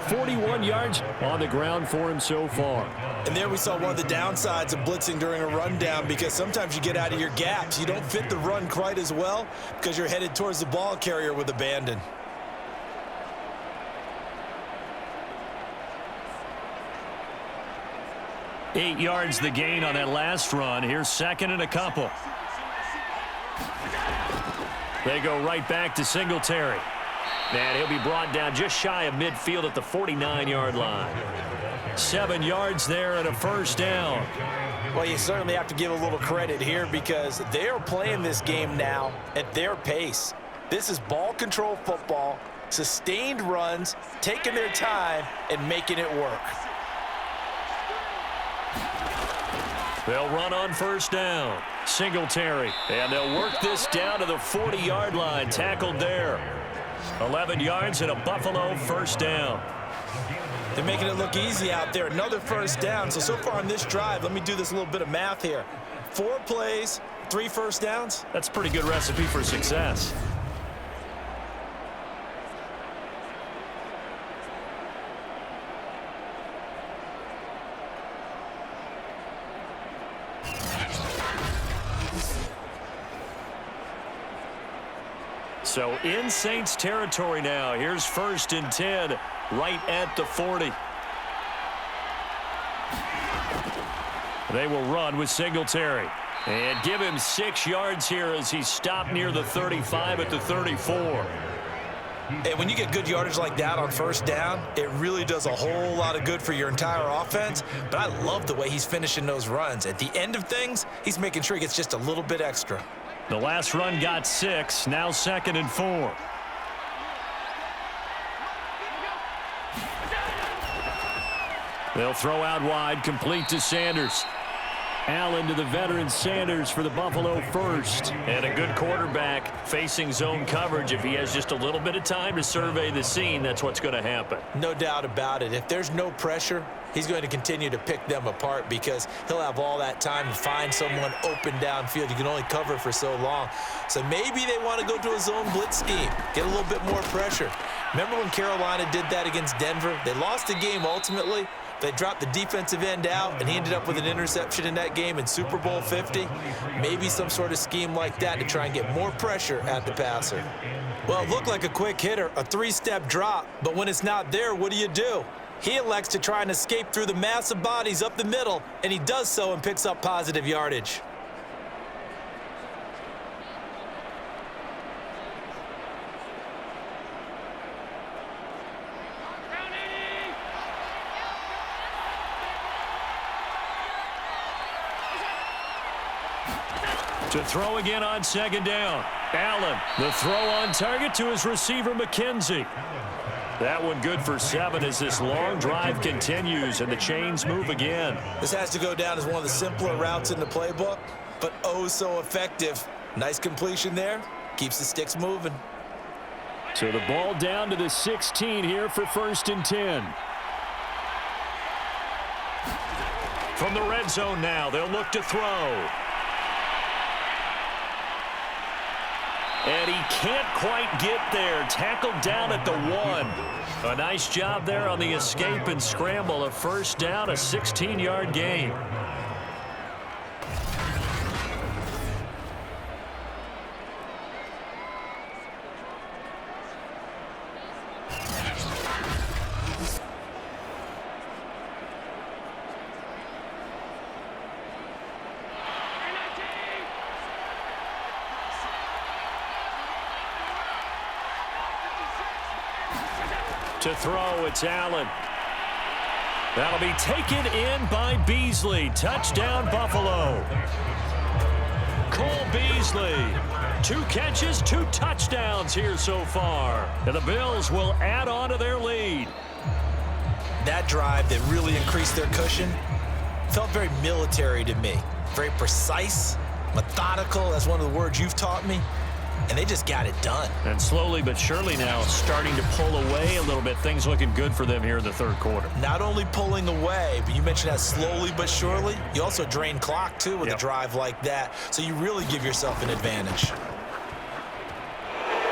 41 yards on the ground for him so far. And there we saw one of the downsides of blitzing during a rundown because sometimes you get out of your gaps. You don't fit the run quite as well because you're headed towards the ball carrier with abandon. Eight yards the gain on that last run. Here's second and a couple. They go right back to Singletary. And he'll be brought down just shy of midfield at the 49-yard line. 7 yards there and a first down. Well, you certainly have to give a little credit here because they are playing this game now at their pace. This is ball control football, sustained runs, taking their time, and making it work. They'll run on first down. Singletary. And they'll work this down to the 40-yard line. Tackled there. 11 yards and a Buffalo first down. They're making it look easy out there. Another first down. So far on this drive, let me do this little bit of math here. 4 plays, 3 first downs. That's a pretty good recipe for success. So in Saints territory now. Here's 1st and 10 right at the 40. They will run with Singletary. And give him 6 yards here as he stopped near the 35 at the 34. And when you get good yardage like that on first down, it really does a whole lot of good for your entire offense. But I love the way he's finishing those runs. At the end of things, he's making sure he gets just a little bit extra. The last run got 6. Now 2nd and 4. They'll throw out wide, complete to Sanders. Allen to the veteran Sanders for the Buffalo first. And a good quarterback facing zone coverage. If he has just a little bit of time to survey the scene, that's what's going to happen. No doubt about it. If there's no pressure, he's going to continue to pick them apart because he'll have all that time to find someone open downfield. You can only cover for so long. So maybe they want to go to a zone blitz scheme, get a little bit more pressure. Remember when Carolina did that against Denver? They lost the game ultimately. They dropped the defensive end out, and he ended up with an interception in that game in Super Bowl 50. Maybe some sort of scheme like that to try and get more pressure at the passer. Well, it looked like a quick hitter, a three-step drop, but when it's not there, what do? He elects to try and escape through the mass of bodies up the middle, and he does so and picks up positive yardage. To throw again on second down. Allen, the throw on target to his receiver, McKenzie. That one good for 7 as this long drive continues and the chains move again. This has to go down as one of the simpler routes in the playbook, but oh so effective. Nice completion there. Keeps the sticks moving. So the ball down to the 16 here for 1st and 10. From the red zone now, they'll look to throw. And he can't quite get there. Tackled down at the 1. A nice job there on the escape and scramble. A first down, a 16-yard gain. To throw, it's Allen. That'll be taken in by Beasley. Touchdown, Buffalo. Cole Beasley. 2 catches, 2 touchdowns here so far. And the Bills will add on to their lead. That drive that really increased their cushion felt very military to me. Very precise, methodical. That's one of the words you've taught me. And they just got it done. And slowly but surely now starting to pull away a little bit. Things looking good for them here in the 3rd quarter. Not only pulling away, but you mentioned that slowly but surely. You also drain clock, too, with a drive like that. So you really give yourself an advantage.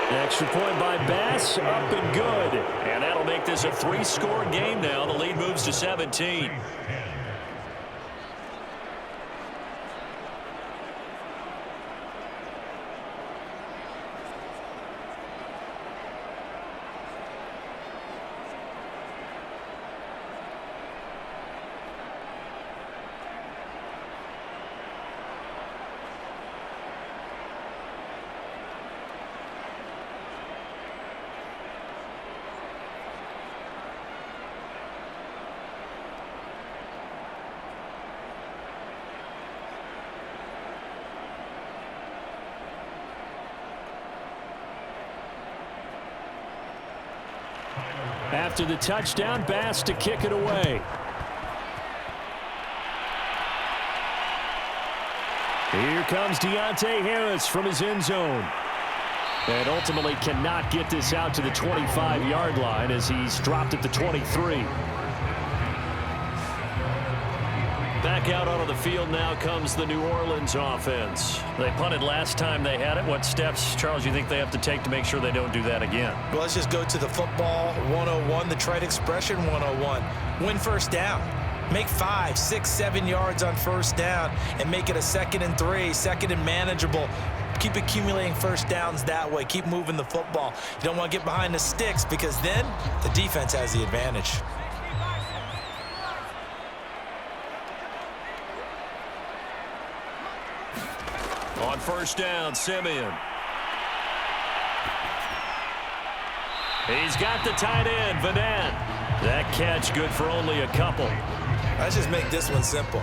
The extra point by Bass, up and good. And that'll make this a 3-score game now. The lead moves to 17. After the touchdown, Bass to kick it away. Here comes Deontay Harris from his end zone. And ultimately cannot get this out to the 25-yard line as he's dropped at the 23. Back out onto the field now comes the New Orleans offense. They punted last time they had it. What steps, Charles, you think they have to take to make sure they don't do that again? Well, let's just go to the football 101, the trite expression 101. Win first down. Make 5, 6, 7 yards on first down and make it a 2nd and 3, 2nd and manageable. Keep accumulating first downs that way. Keep moving the football. You don't want to get behind the sticks because then the defense has the advantage. On first down, Simeon. He's got the tight end, Vanette. That catch good for only a couple. Let's just make this one simple.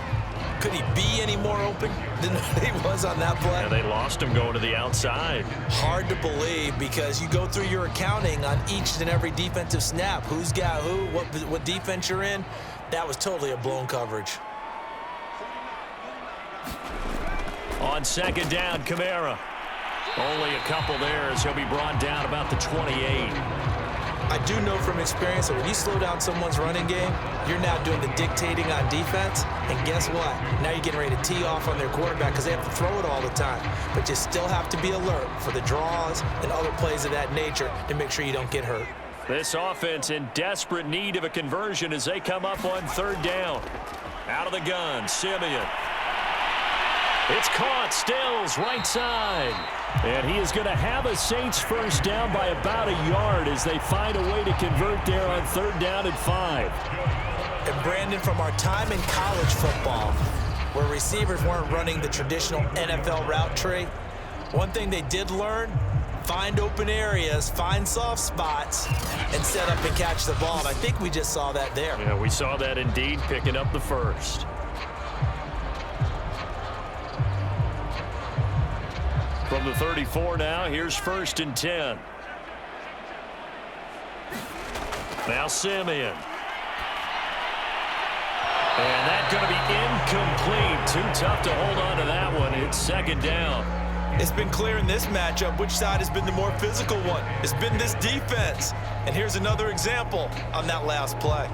Could he be any more open than he was on that play? Yeah, they lost him going to the outside. Hard to believe because you go through your accounting on each and every defensive snap. Who's got who, what defense you're in. That was totally a blown coverage. On second down, Kamara. Only a couple there as he'll be brought down about the 28. I do know from experience that when you slow down someone's running game, you're now doing the dictating on defense. And guess what? Now you're getting ready to tee off on their quarterback because they have to throw it all the time. But you still have to be alert for the draws and other plays of that nature to make sure you don't get hurt. This offense in desperate need of a conversion as they come up on third down. Out of the gun, Simeon. It's caught, Stills, right side. And he is going to have a Saints first down by about a yard as they find a way to convert there on third down and 5. And Brandon, from our time in college football, where receivers weren't running the traditional NFL route tree, one thing they did learn, find open areas, find soft spots, and set up and catch the ball. And I think we just saw that there. Yeah, we saw that indeed, picking up the first. From the 34 now, here's 1st and 10. Now Simeon. And that's going to be incomplete. Too tough to hold on to that one. It's 2nd down. It's been clear in this matchup which side has been the more physical one. It's been this defense. And here's another example on that last play.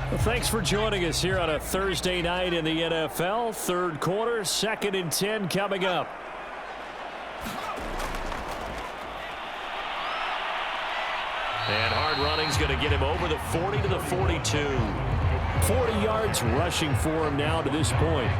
Well, thanks for joining us here on a Thursday night in the NFL. Third quarter, 2nd and 10 coming up. And hard running's going to get him over the 40 to the 42. 40 yards rushing for him now to this point.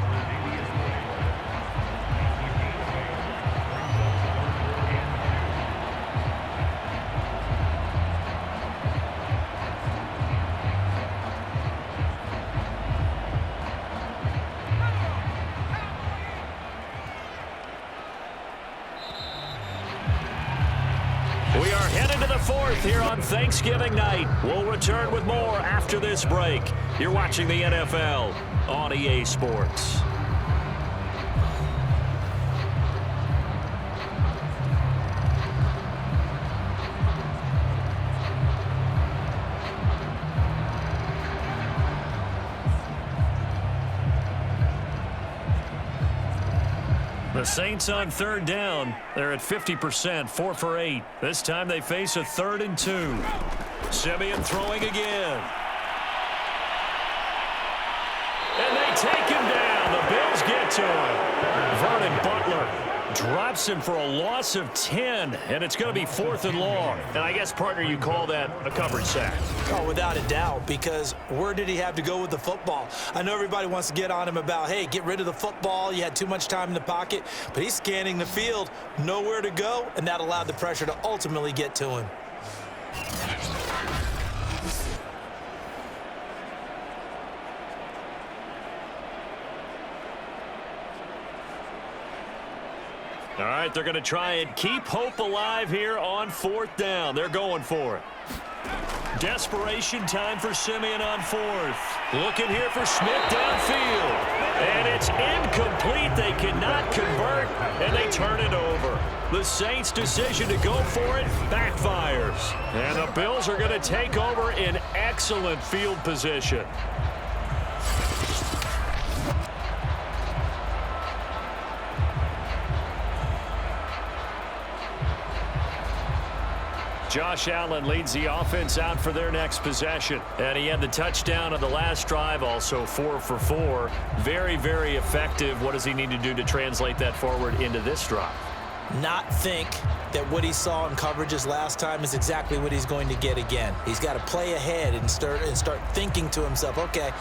We are headed to the 4th here on Thanksgiving night. We'll return with more after this break. You're watching the NFL on EA Sports. The Saints on third down. They're at 50%, 4 for 8. This time they face a 3rd and 2. Simeon throwing again. And they take him down. The Bills get to him. Vernon Butler drops him for a loss of 10, and it's going to be 4th and long. And I guess, partner, you call that a coverage sack. Oh, without a doubt, because where did he have to go with the football? I know everybody wants to get on him about, hey, get rid of the football. You had too much time in the pocket. But he's scanning the field, nowhere to go, and that allowed the pressure to ultimately get to him. All right, they're going to try and keep hope alive here on 4th down. They're going for it. Desperation time for Simeon on 4th. Looking here for Smith downfield. And it's incomplete. They cannot convert, and they turn it over. The Saints' decision to go for it backfires. And the Bills are going to take over in excellent field position. Josh Allen leads the offense out for their next possession. And he had the touchdown on the last drive, also 4 for 4. Very, very effective. What does he need to do to translate that forward into this drive? Not think that what he saw in coverages last time is exactly what he's going to get again. He's got to play ahead and start thinking to himself, okay,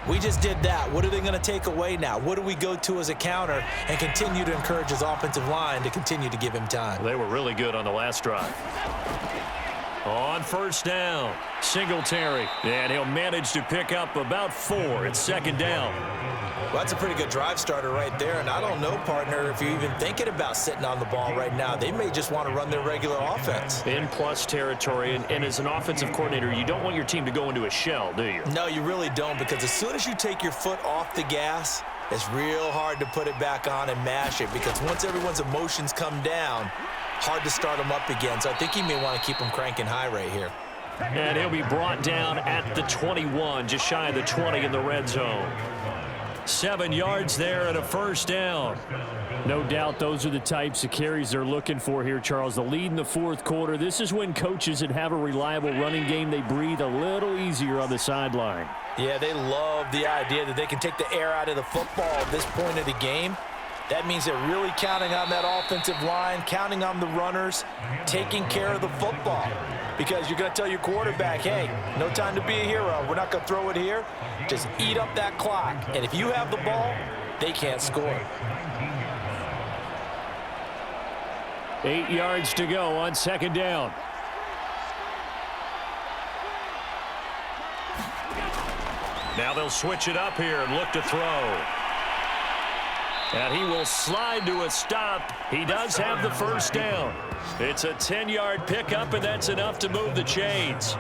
we just did that. What are they going to take away now? What do we go to as a counter? And continue to encourage his offensive line to continue to give him time. They were really good on the last drive. On 1st down, Singletary. And he'll manage to pick up about 4. It's 2nd down. Well, that's a pretty good drive starter right there. And I don't know, partner, if you're even thinking about sitting on the ball right now. They may just want to run their regular offense. In plus territory. And as an offensive coordinator, you don't want your team to go into a shell, do you? No, you really don't, because as soon as you take your foot off the gas, it's real hard to put it back on and mash it, because once everyone's emotions come down, hard to start them up again. So I think he may want to keep them cranking high right here. And he'll be brought down at the 21, just shy of the 20 in the red zone. 7 yards there and a first down. No doubt those are the types of carries they're looking for here, Charles. The lead in the fourth quarter. This is when coaches that have a reliable running game, they breathe a little easier on the sideline. Yeah, they love the idea that they can take the air out of the football at this point of the game. That means they're really counting on that offensive line, counting on the runners, taking care of the football. Because you're going to tell your quarterback, hey, no time to be a hero. We're not going to throw it here. Just eat up that clock. And if you have the ball, they can't score. 8 yards to go on second down. Now they'll switch it up here and look to throw. And he will slide to a stop. He does have the first down. It's a 10-yard pickup, and that's enough to move the chains.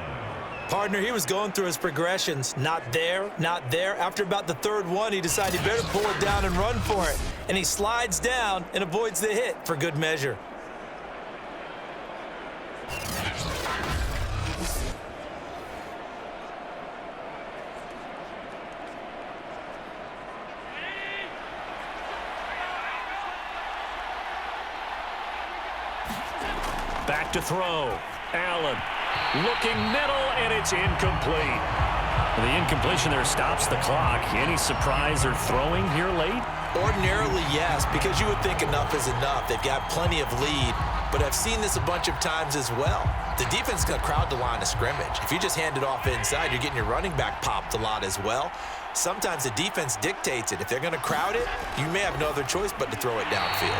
Partner, he was going through his progressions. Not there, not there. After about the third one, he decided he better pull it down and run for it. And he slides down and avoids the hit for good measure. Back to throw. Allen looking middle, and it's incomplete. The incompletion there stops the clock. Any surprise they're throwing here late? Ordinarily, yes, because you would think enough is enough. They've got plenty of lead, but I've seen this a bunch of times as well. The defense is going to crowd the line of scrimmage. If you just hand it off inside, you're getting your running back popped a lot as well. Sometimes the defense dictates it. If they're going to crowd it, you may have no other choice but to throw it downfield.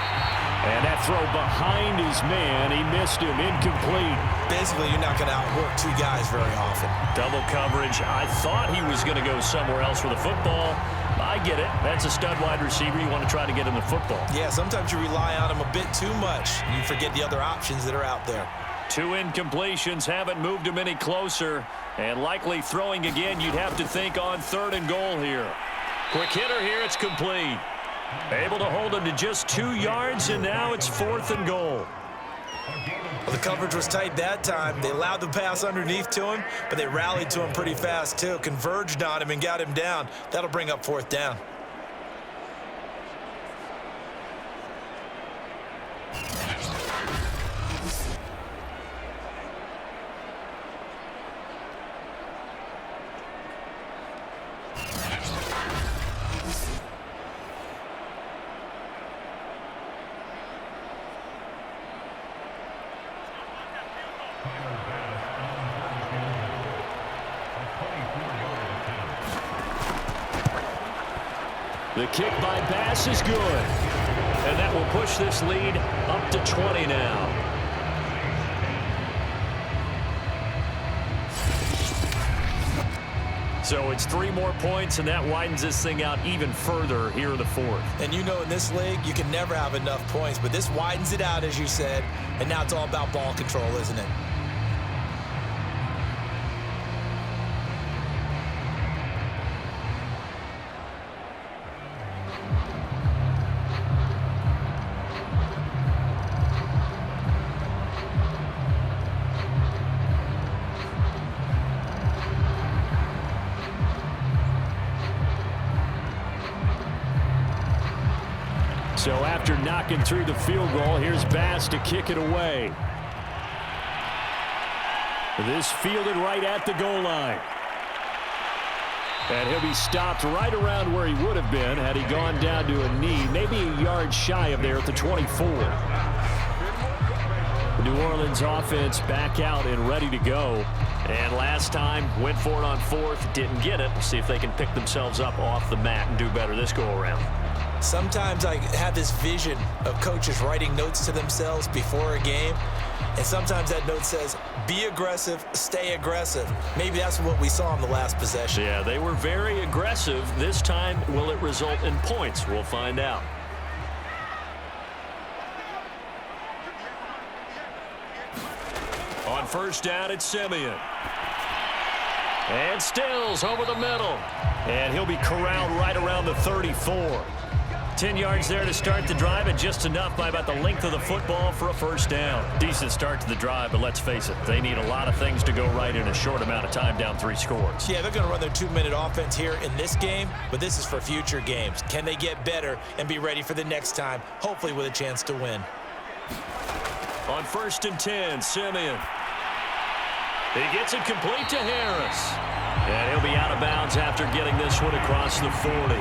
And that throw behind his man, he missed him, incomplete. Basically, you're not going to outwork two guys very often. Double coverage. I thought he was going to go somewhere else with the football. I get it. That's a stud wide receiver. You want to try to get him the football. Yeah, sometimes you rely on him a bit too much. You forget the other options that are out there. 2 incompletions haven't moved him any closer. And likely throwing again, you'd have to think on 3rd and goal here. Quick hitter here, it's complete. Able to hold him to just 2 yards, and now it's 4th and goal. Well, the coverage was tight that time. They allowed the pass underneath to him, but they rallied to him pretty fast, too. Converged on him and got him down. That'll bring up 4th down. The kick by Bass is good. And that will push this lead up to 20 now. So it's 3 more points, and that widens this thing out even further here in the 4th. And you know in this league, you can never have enough points, but this widens it out, as you said, and now it's all about ball control, isn't it? So after knocking through the field goal, here's Bass to kick it away. This fielded right at the goal line. And he'll be stopped right around where he would have been had he gone down to a knee, maybe a yard shy of there at the 24. The New Orleans offense back out and ready to go. And last time, went for it on 4th, didn't get it. We'll see if they can pick themselves up off the mat and do better this go-around. Sometimes I have this vision of coaches writing notes to themselves before a game, and sometimes that note says, be aggressive, stay aggressive. Maybe that's what we saw in the last possession. Yeah, they were very aggressive. This time, will it result in points? We'll find out. On 1st down, it's Simeon. And Stills over the middle. And he'll be corralled right around the 34. 10 yards there to start the drive, and just enough by about the length of the football for a first down. Decent start to the drive, but let's face it, they need a lot of things to go right in a short amount of time, down 3 scores. Yeah, they're going to run their 2-minute offense here in this game, but this is for future games. Can they get better and be ready for the next time, hopefully with a chance to win? On 1st and 10, Simeon. He gets it complete to Harris. And he'll be out of bounds after getting this one across the 40.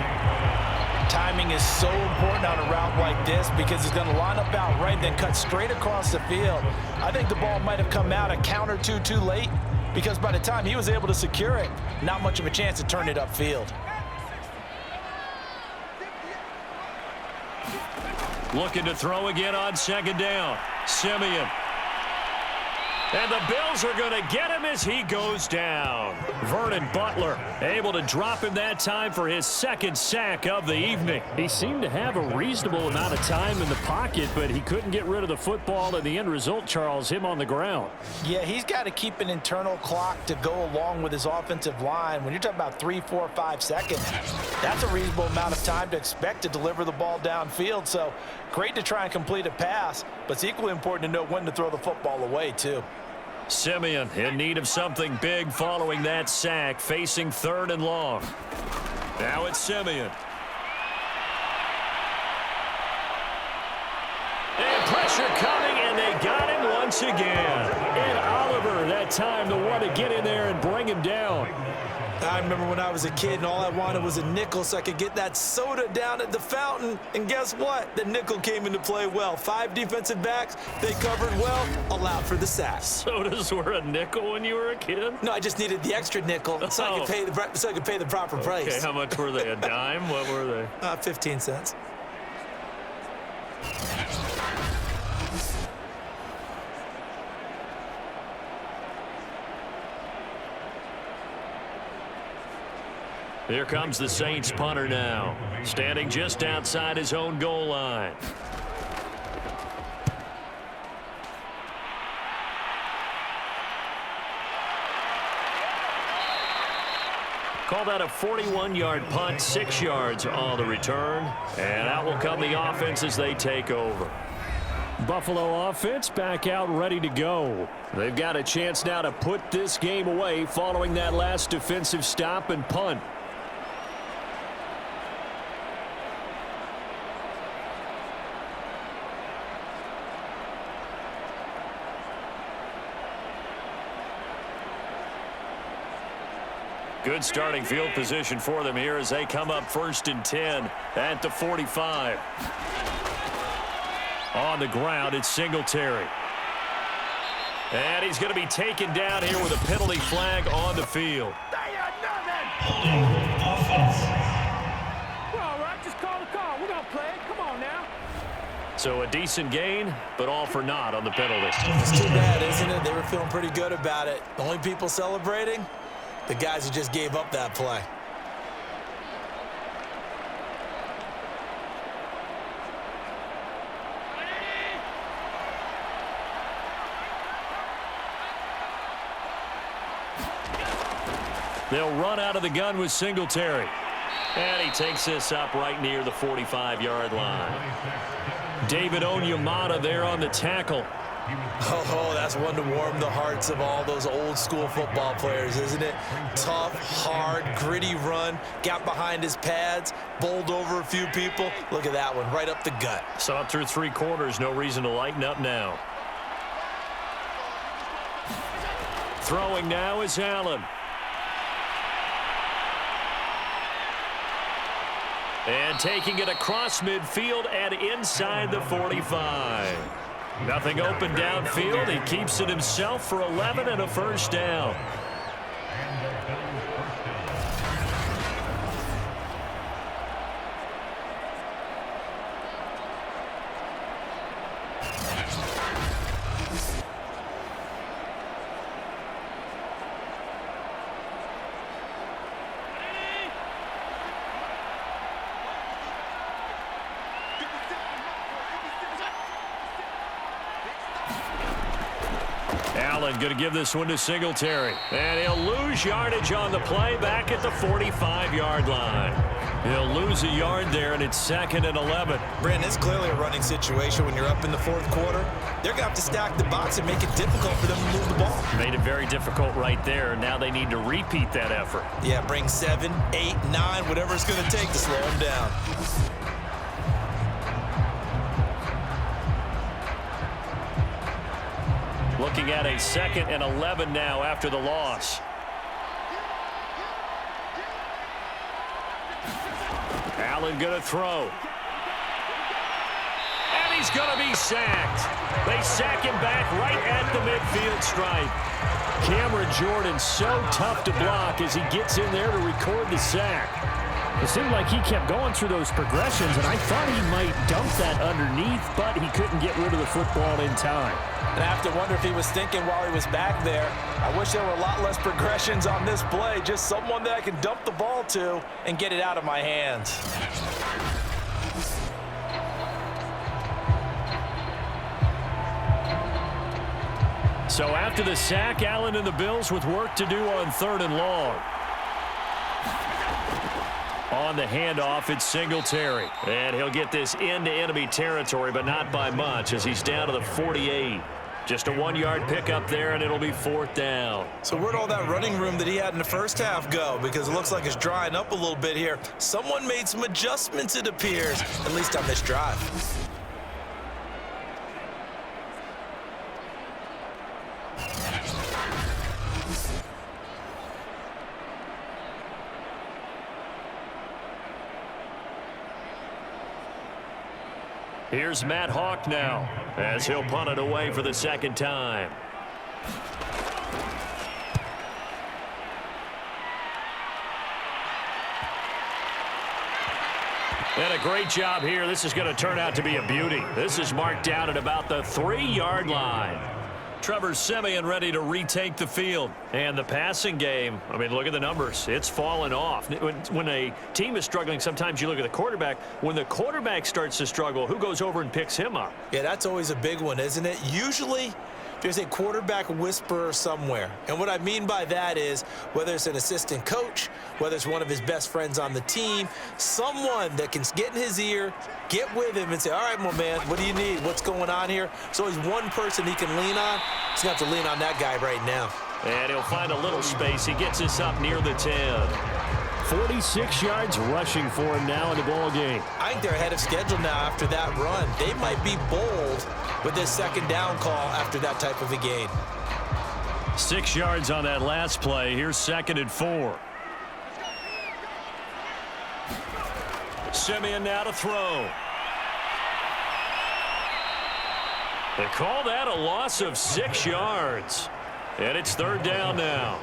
Timing is so important on a route like this because he's going to line up out right, then cut straight across the field. I think the ball might have come out a count or two too late because by the time he was able to secure it, not much of a chance to turn it upfield. Looking to throw again on 2nd down. Simeon. And the Bills are going to get him as he goes down. Vernon Butler able to drop him that time for his 2nd sack of the evening. He seemed to have a reasonable amount of time in the pocket, but he couldn't get rid of the football, and the end result, Charles, him on the ground. Yeah, he's got to keep an internal clock to go along with his offensive line. When you're talking about 3, 4, 5 seconds, that's a reasonable amount of time to expect to deliver the ball downfield. So great to try and complete a pass, but it's equally important to know when to throw the football away, too. Simeon in need of something big following that sack, facing 3rd and long. Now it's Simeon. And pressure coming, and they got him once again. And Oliver, that time, the one to get in there and bring him down. I remember when I was a kid and all I wanted was a nickel so I could get that soda down at the fountain. And guess what? The nickel came into play well. 5 defensive backs, they covered well, allowed for the sack. Sodas were a nickel when you were a kid? No, I just needed the extra nickel so I could pay the proper price. Okay, how much were they? A dime? What were they? 15 cents. Here comes the Saints punter now, standing just outside his own goal line. Call that a 41-yard punt, 6 yards on the return, and out will come the offense as they take over. Buffalo offense back out ready to go. They've got a chance now to put this game away following that last defensive stop and punt. Good starting field position for them here as they come up 1st and 10 at the 45. On the ground, it's Singletary. And he's going to be taken down here with a penalty flag on the field. Holding offense. We're all right. Just call the call. We're going to play. Come on now. So a decent gain, but all for naught on the penalty. It's too bad, isn't it? They were feeling pretty good about it. The only people celebrating, the guys who just gave up that play. They'll run out of the gun with Singletary. And he takes this up right near the 45-yard line. David Onyemata there on the tackle. Oh, that's one to warm the hearts of all those old school football players, isn't it? Tough, hard, gritty run, got behind his pads, bowled over a few people. Look at that one, right up the gut. Saw it through 3 quarters, no reason to lighten up now. Throwing now is Allen. And taking it across midfield and inside the 45. Nothing open downfield. He keeps it himself for 11 and a first down. Allen going to give this one to Singletary. And he'll lose yardage on the play back at the 45-yard line. He'll lose a yard there, and it's 2nd and 11. Brandon, it's clearly a running situation when you're up in the 4th quarter. They're going to have to stack the box and make it difficult for them to move the ball. Made it very difficult right there. Now they need to repeat that effort. Yeah, bring 7, 8, 9, whatever it's going to take to slow them down. Looking at a 2nd and 11 now after the loss. Allen going to throw. And he's going to be sacked. They sack him back right at the midfield stripe. Cameron Jordan so tough to block as he gets in there to record the sack. It seemed like he kept going through those progressions, and I thought he might dump that underneath, but he couldn't get rid of the football in time. And I have to wonder if he was thinking while he was back there, I wish there were a lot less progressions on this play, just someone that I can dump the ball to and get it out of my hands. So after the sack, Allen and the Bills with work to do on 3rd and long. On the handoff, it's Singletary. And he'll get this into enemy territory, but not by much as he's down to the 48. Just a 1-yard pickup there, and it'll be 4th down. So where'd all that running room that he had in the first half go? Because it looks like it's drying up a little bit here. Someone made some adjustments, it appears, at least on this drive. Here's Matt Hawk now as he'll punt it away for the 2nd time. And a great job here. This is going to turn out to be a beauty. This is marked down at about the 3-yard line. Trevor Siemian ready to retake the field. And the passing game, I mean, look at the numbers. It's fallen off. When a team is struggling, sometimes you look at the quarterback. When the quarterback starts to struggle, who goes over and picks him up? Yeah, that's always a big one, isn't it? Usually, there's a quarterback whisperer somewhere. And what I mean by that is whether it's an assistant coach, whether it's one of his best friends on the team, someone that can get in his ear, get with him and say, all right, my man, what do you need? What's going on here? There's always one person he can lean on. He's going to have to lean on that guy right now. And he'll find a little space. He gets us up near the 10. 46 yards rushing for him now in the ball game. I think they're ahead of schedule now after that run. They might be bold with this 2nd down call after that type of a gain. 6 yards on that last play. Here's 2nd and 4. Siemian now to throw. They call that a loss of 6 yards. And it's 3rd down now.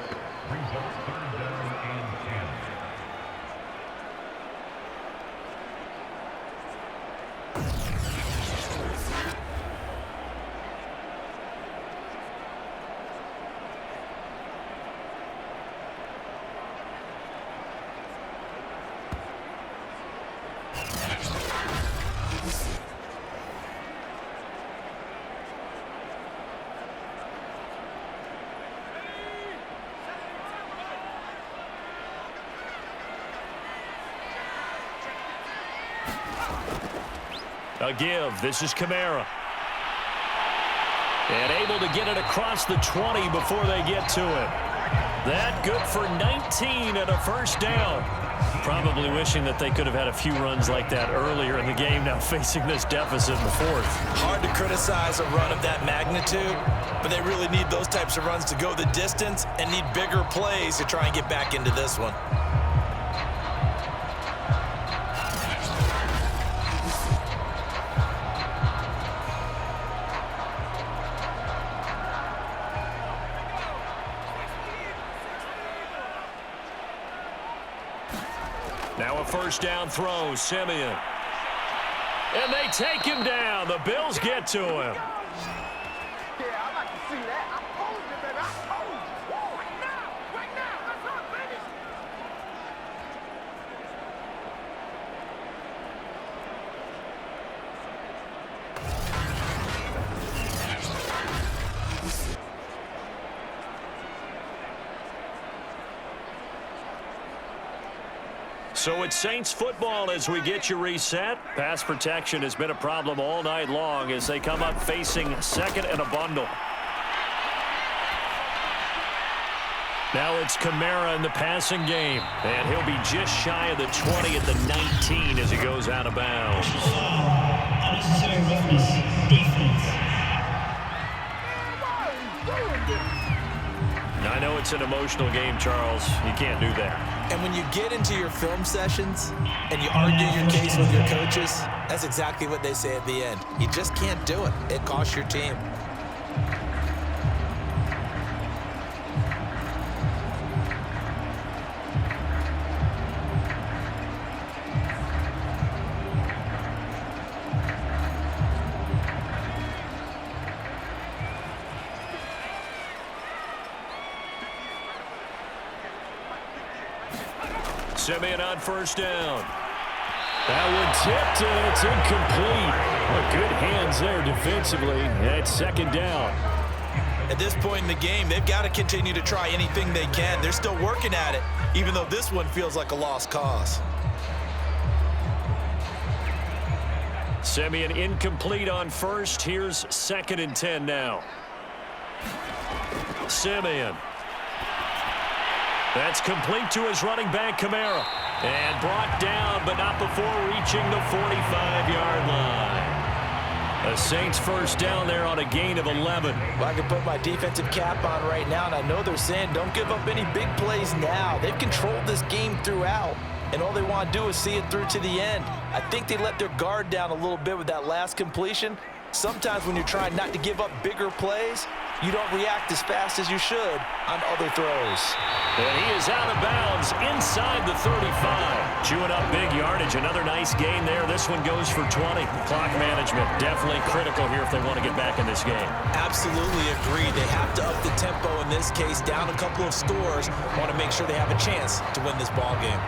A give. This is Kamara. And able to get it across the 20 before they get to it. That good for 19 and a 1st down. Probably wishing that they could have had a few runs like that earlier in the game, now facing this deficit in the 4th. Hard to criticize a run of that magnitude, but they really need those types of runs to go the distance and need bigger plays to try and get back into this one. Now a 1st down throw, Siemian. And they take him down. The Bills get to him. Yeah, I like to see that. I told you, baby. I told you. Whoa, right now. Right now. That's up, baby. So it's Saints football as we get you reset. Pass protection has been a problem all night long as they come up facing second and a bundle. Now it's Kamara in the passing game. And he'll be just shy of the 20 at the 19 as he goes out of bounds. Unnecessary roughness, defense. I know it's an emotional game, Charles. You can't do that. And when you get into your film sessions and you argue your case with your coaches, that's exactly what they say at the end. You just can't do it. It costs your team. Simeon on first down. That one tipped, and it's incomplete. Well, good hands there defensively. That's second down. At this point in the game, they've got to continue to try anything they can. They're still working at it, even though this one feels like a lost cause. Simeon incomplete on first. Here's 2nd and 10 now. Simeon. That's complete to his running back, Kamara. And brought down, but not before reaching the 45-yard line. The Saints first down there on a gain of 11. Well, I can put my defensive cap on right now, and I know they're saying don't give up any big plays now. They've controlled this game throughout, and all they want to do is see it through to the end. I think they let their guard down a little bit with that last completion. Sometimes when you're trying not to give up bigger plays, you don't react as fast as you should on other throws. And he is out of bounds inside the 35. Chewing up big yardage. Another nice gain there. This one goes for 20. Clock management definitely critical here if they want to get back in this game. Absolutely agree. They have to up the tempo in this case, down a couple of scores. Want to make sure they have a chance to win this ball game.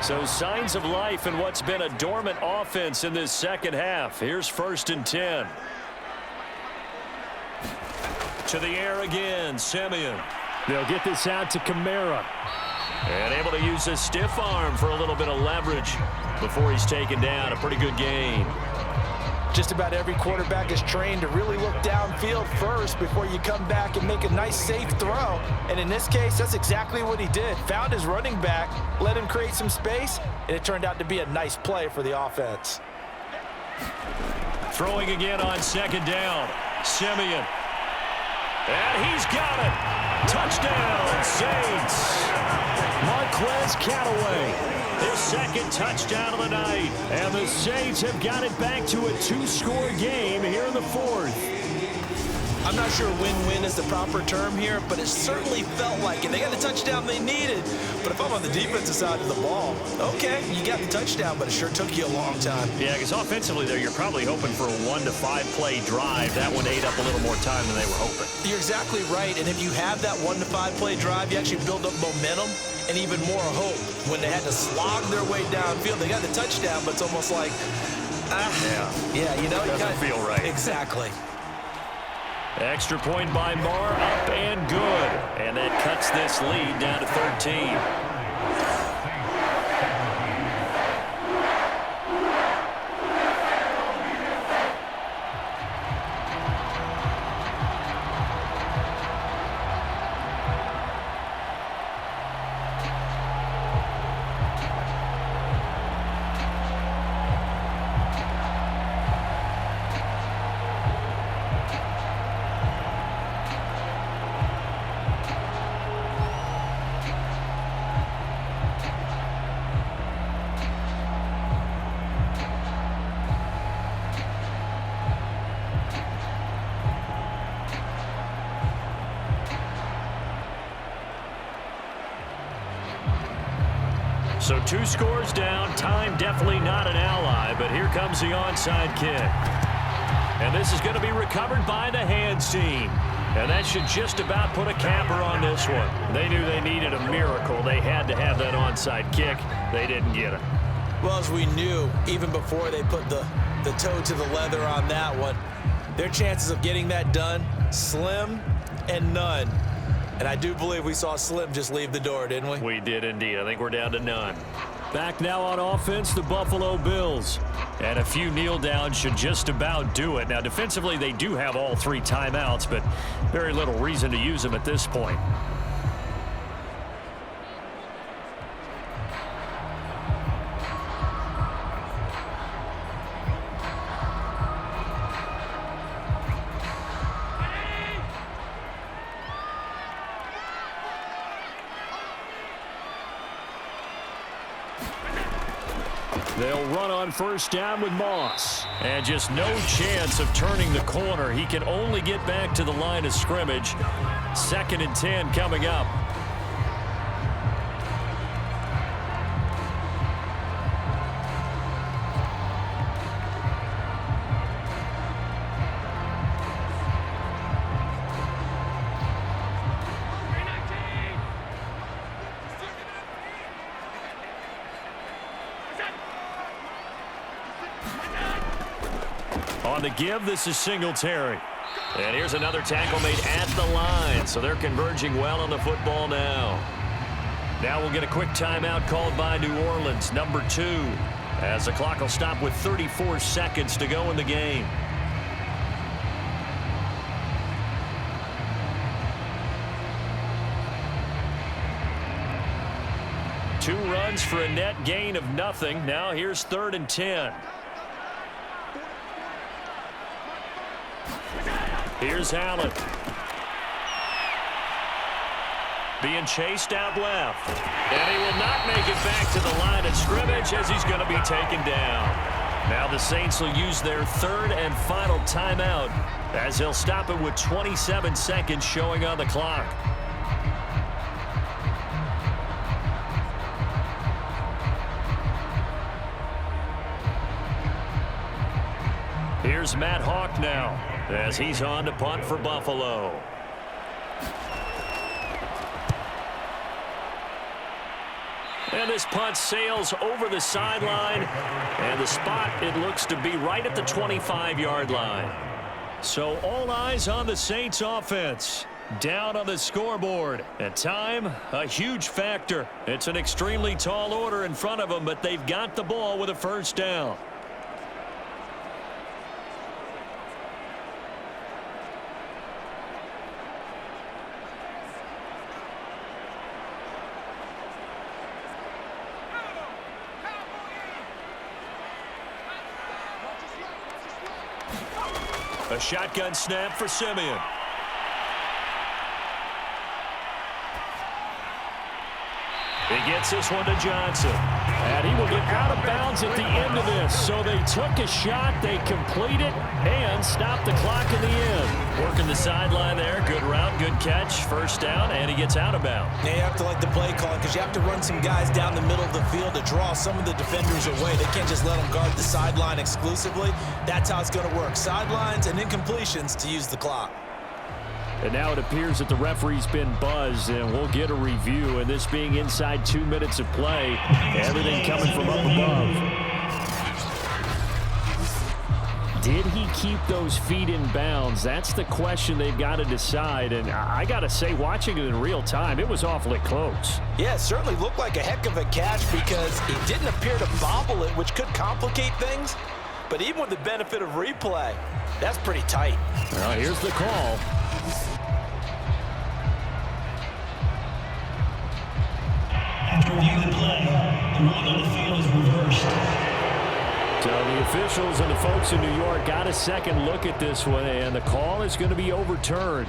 So signs of life in what's been a dormant offense in this second half. Here's 1st and 10. To the air again, Simeon. They'll get this out to Kamara. And able to use his stiff arm for a little bit of leverage before he's taken down. A pretty good gain. Just about every quarterback is trained to really look downfield first before you come back and make a nice, safe throw. And in this case, that's exactly what he did. Found his running back, let him create some space, and it turned out to be a nice play for the offense. Throwing again on 2nd down. Simeon. And he's got it. Touchdown, Saints. Marquez Callaway. His 2nd touchdown of the night. And the Saints have got it back to a 2-score game here in the 4th. I'm not sure win-win is the proper term here, but it certainly felt like it. They got the touchdown they needed. But if I'm on the defensive side of the ball, okay, you got the touchdown, but it sure took you a long time. Yeah, because offensively there, you're probably hoping for a 1 to 5 play drive. That one ate up a little more time than they were hoping. You're exactly right, and if you have that 1 to 5 play drive, you actually build up momentum and even more hope. When they had to slog their way downfield, they got the touchdown, but it's almost like, yeah, you know, it doesn't feel right. Exactly. Extra point by Marr, up and good. And that cuts this lead down to 13. So 2 scores down. Time definitely not an ally, but here comes the onside kick. And this is going to be recovered by the hands team. And that should just about put a capper on this one. They knew they needed a miracle. They had to have that onside kick. They didn't get it. Well, as we knew, even before they put the the toe to the leather on that one. Their chances of getting that done, slim and none. And I do believe we saw Slim just leave the door, didn't we? We did indeed. I think we're down to none. Back now on offense, the Buffalo Bills. And a few kneel downs should just about do it. Now, defensively, they do have all 3 timeouts, but very little reason to use them at this point. They'll run on first down with Moss. And just no chance of turning the corner. He can only get back to the line of scrimmage. 2nd and 10 coming up. On the give, this is Singletary. And here's another tackle made at the line. So they're converging well on the football now. Now we'll get a quick timeout called by New Orleans, number 2. As the clock will stop with 34 seconds to go in the game. Two runs for a net gain of nothing. Now here's 3rd and 10. Here's Allen. Being chased out left. And he will not make it back to the line of scrimmage as he's going to be taken down. Now the Saints will use their 3rd and final timeout as they'll stop it with 27 seconds showing on the clock. Here's Matt Hawk now as he's on to punt for Buffalo. And this punt sails over the sideline. And the spot, it looks to be right at the 25-yard line. So all eyes on the Saints offense. Down on the scoreboard. And time, a huge factor. It's an extremely tall order in front of them, but they've got the ball with a first down. A shotgun snap for Simeon. He gets this one to Johnson. And he will get out of bounds at the end of this. So they took a shot, they complete it, and stop the clock in the end. Working the sideline there. Good route, good catch. First down, and he gets out of bounds. Yeah, you have to like the play calling because you have to run some guys down the middle of the field to draw some of the defenders away. They can't just let them guard the sideline exclusively. That's how it's going to work. Sidelines and incompletions to use the clock. And now it appears that the referee's been buzzed, and we'll get a review. And this being inside 2 minutes of play, everything coming from up above. Did he keep those feet in bounds? That's the question they've got to decide. And I got to say, watching it in real time, it was awfully close. Yeah, it certainly looked like a heck of a catch because he didn't appear to bobble it, which could complicate things. But even with the benefit of replay, that's pretty tight. Well, here's the call. After reviewing the play, the ruling on the field is reversed. So the officials and the folks in New York got a second look at this one, and the call is going to be overturned.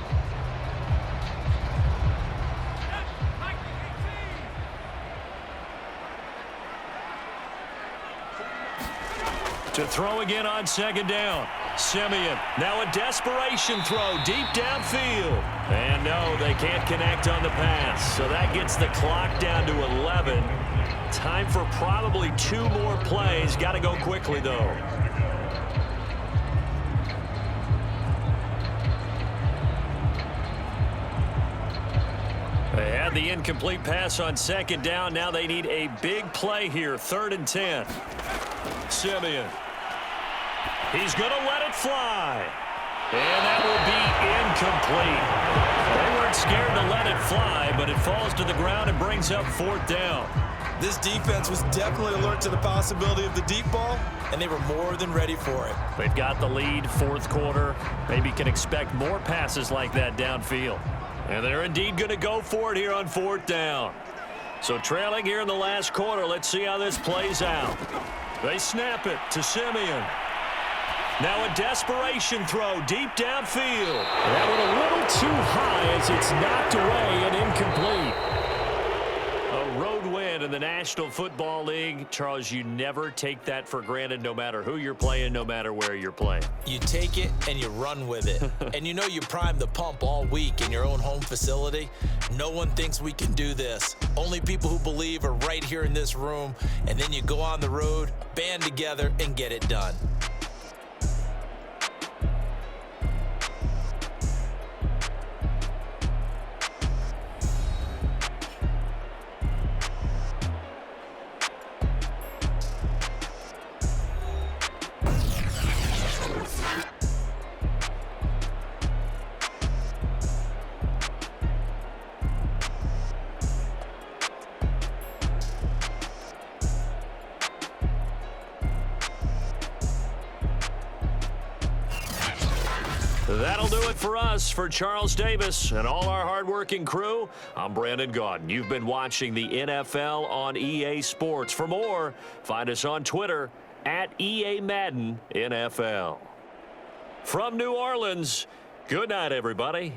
To throw again on 2nd down. Simeon, now a desperation throw deep downfield. And no, they can't connect on the pass. So that gets the clock down to 11. Time for probably 2 more plays. Got to go quickly, though. They had the incomplete pass on 2nd down. Now they need a big play here. 3rd and 10. Simeon. He's going to let it fly. And that will be incomplete. They weren't scared to let it fly, but it falls to the ground and brings up 4th down. This defense was definitely alert to the possibility of the deep ball, and they were more than ready for it. They've got the lead, 4th quarter. Maybe can expect more passes like that downfield. And they're indeed going to go for it here on 4th down. So trailing here in the last quarter, let's see how this plays out. They snap it to Simeon. Now a desperation throw deep downfield. That went a little too high as it's knocked away and incomplete. A road win in the National Football League. Charles, you never take that for granted no matter who you're playing, no matter where you're playing. You take it and you run with it. And you know you primed the pump all week in your own home facility. No one thinks we can do this. Only people who believe are right here in this room. And then you go on the road, band together, and get it done. That'll do it for us. For Charles Davis and all our hardworking crew, I'm Brandon Gaudin. You've been watching the NFL on EA Sports. For more, find us on Twitter at EA Madden NFL. From New Orleans, good night, everybody.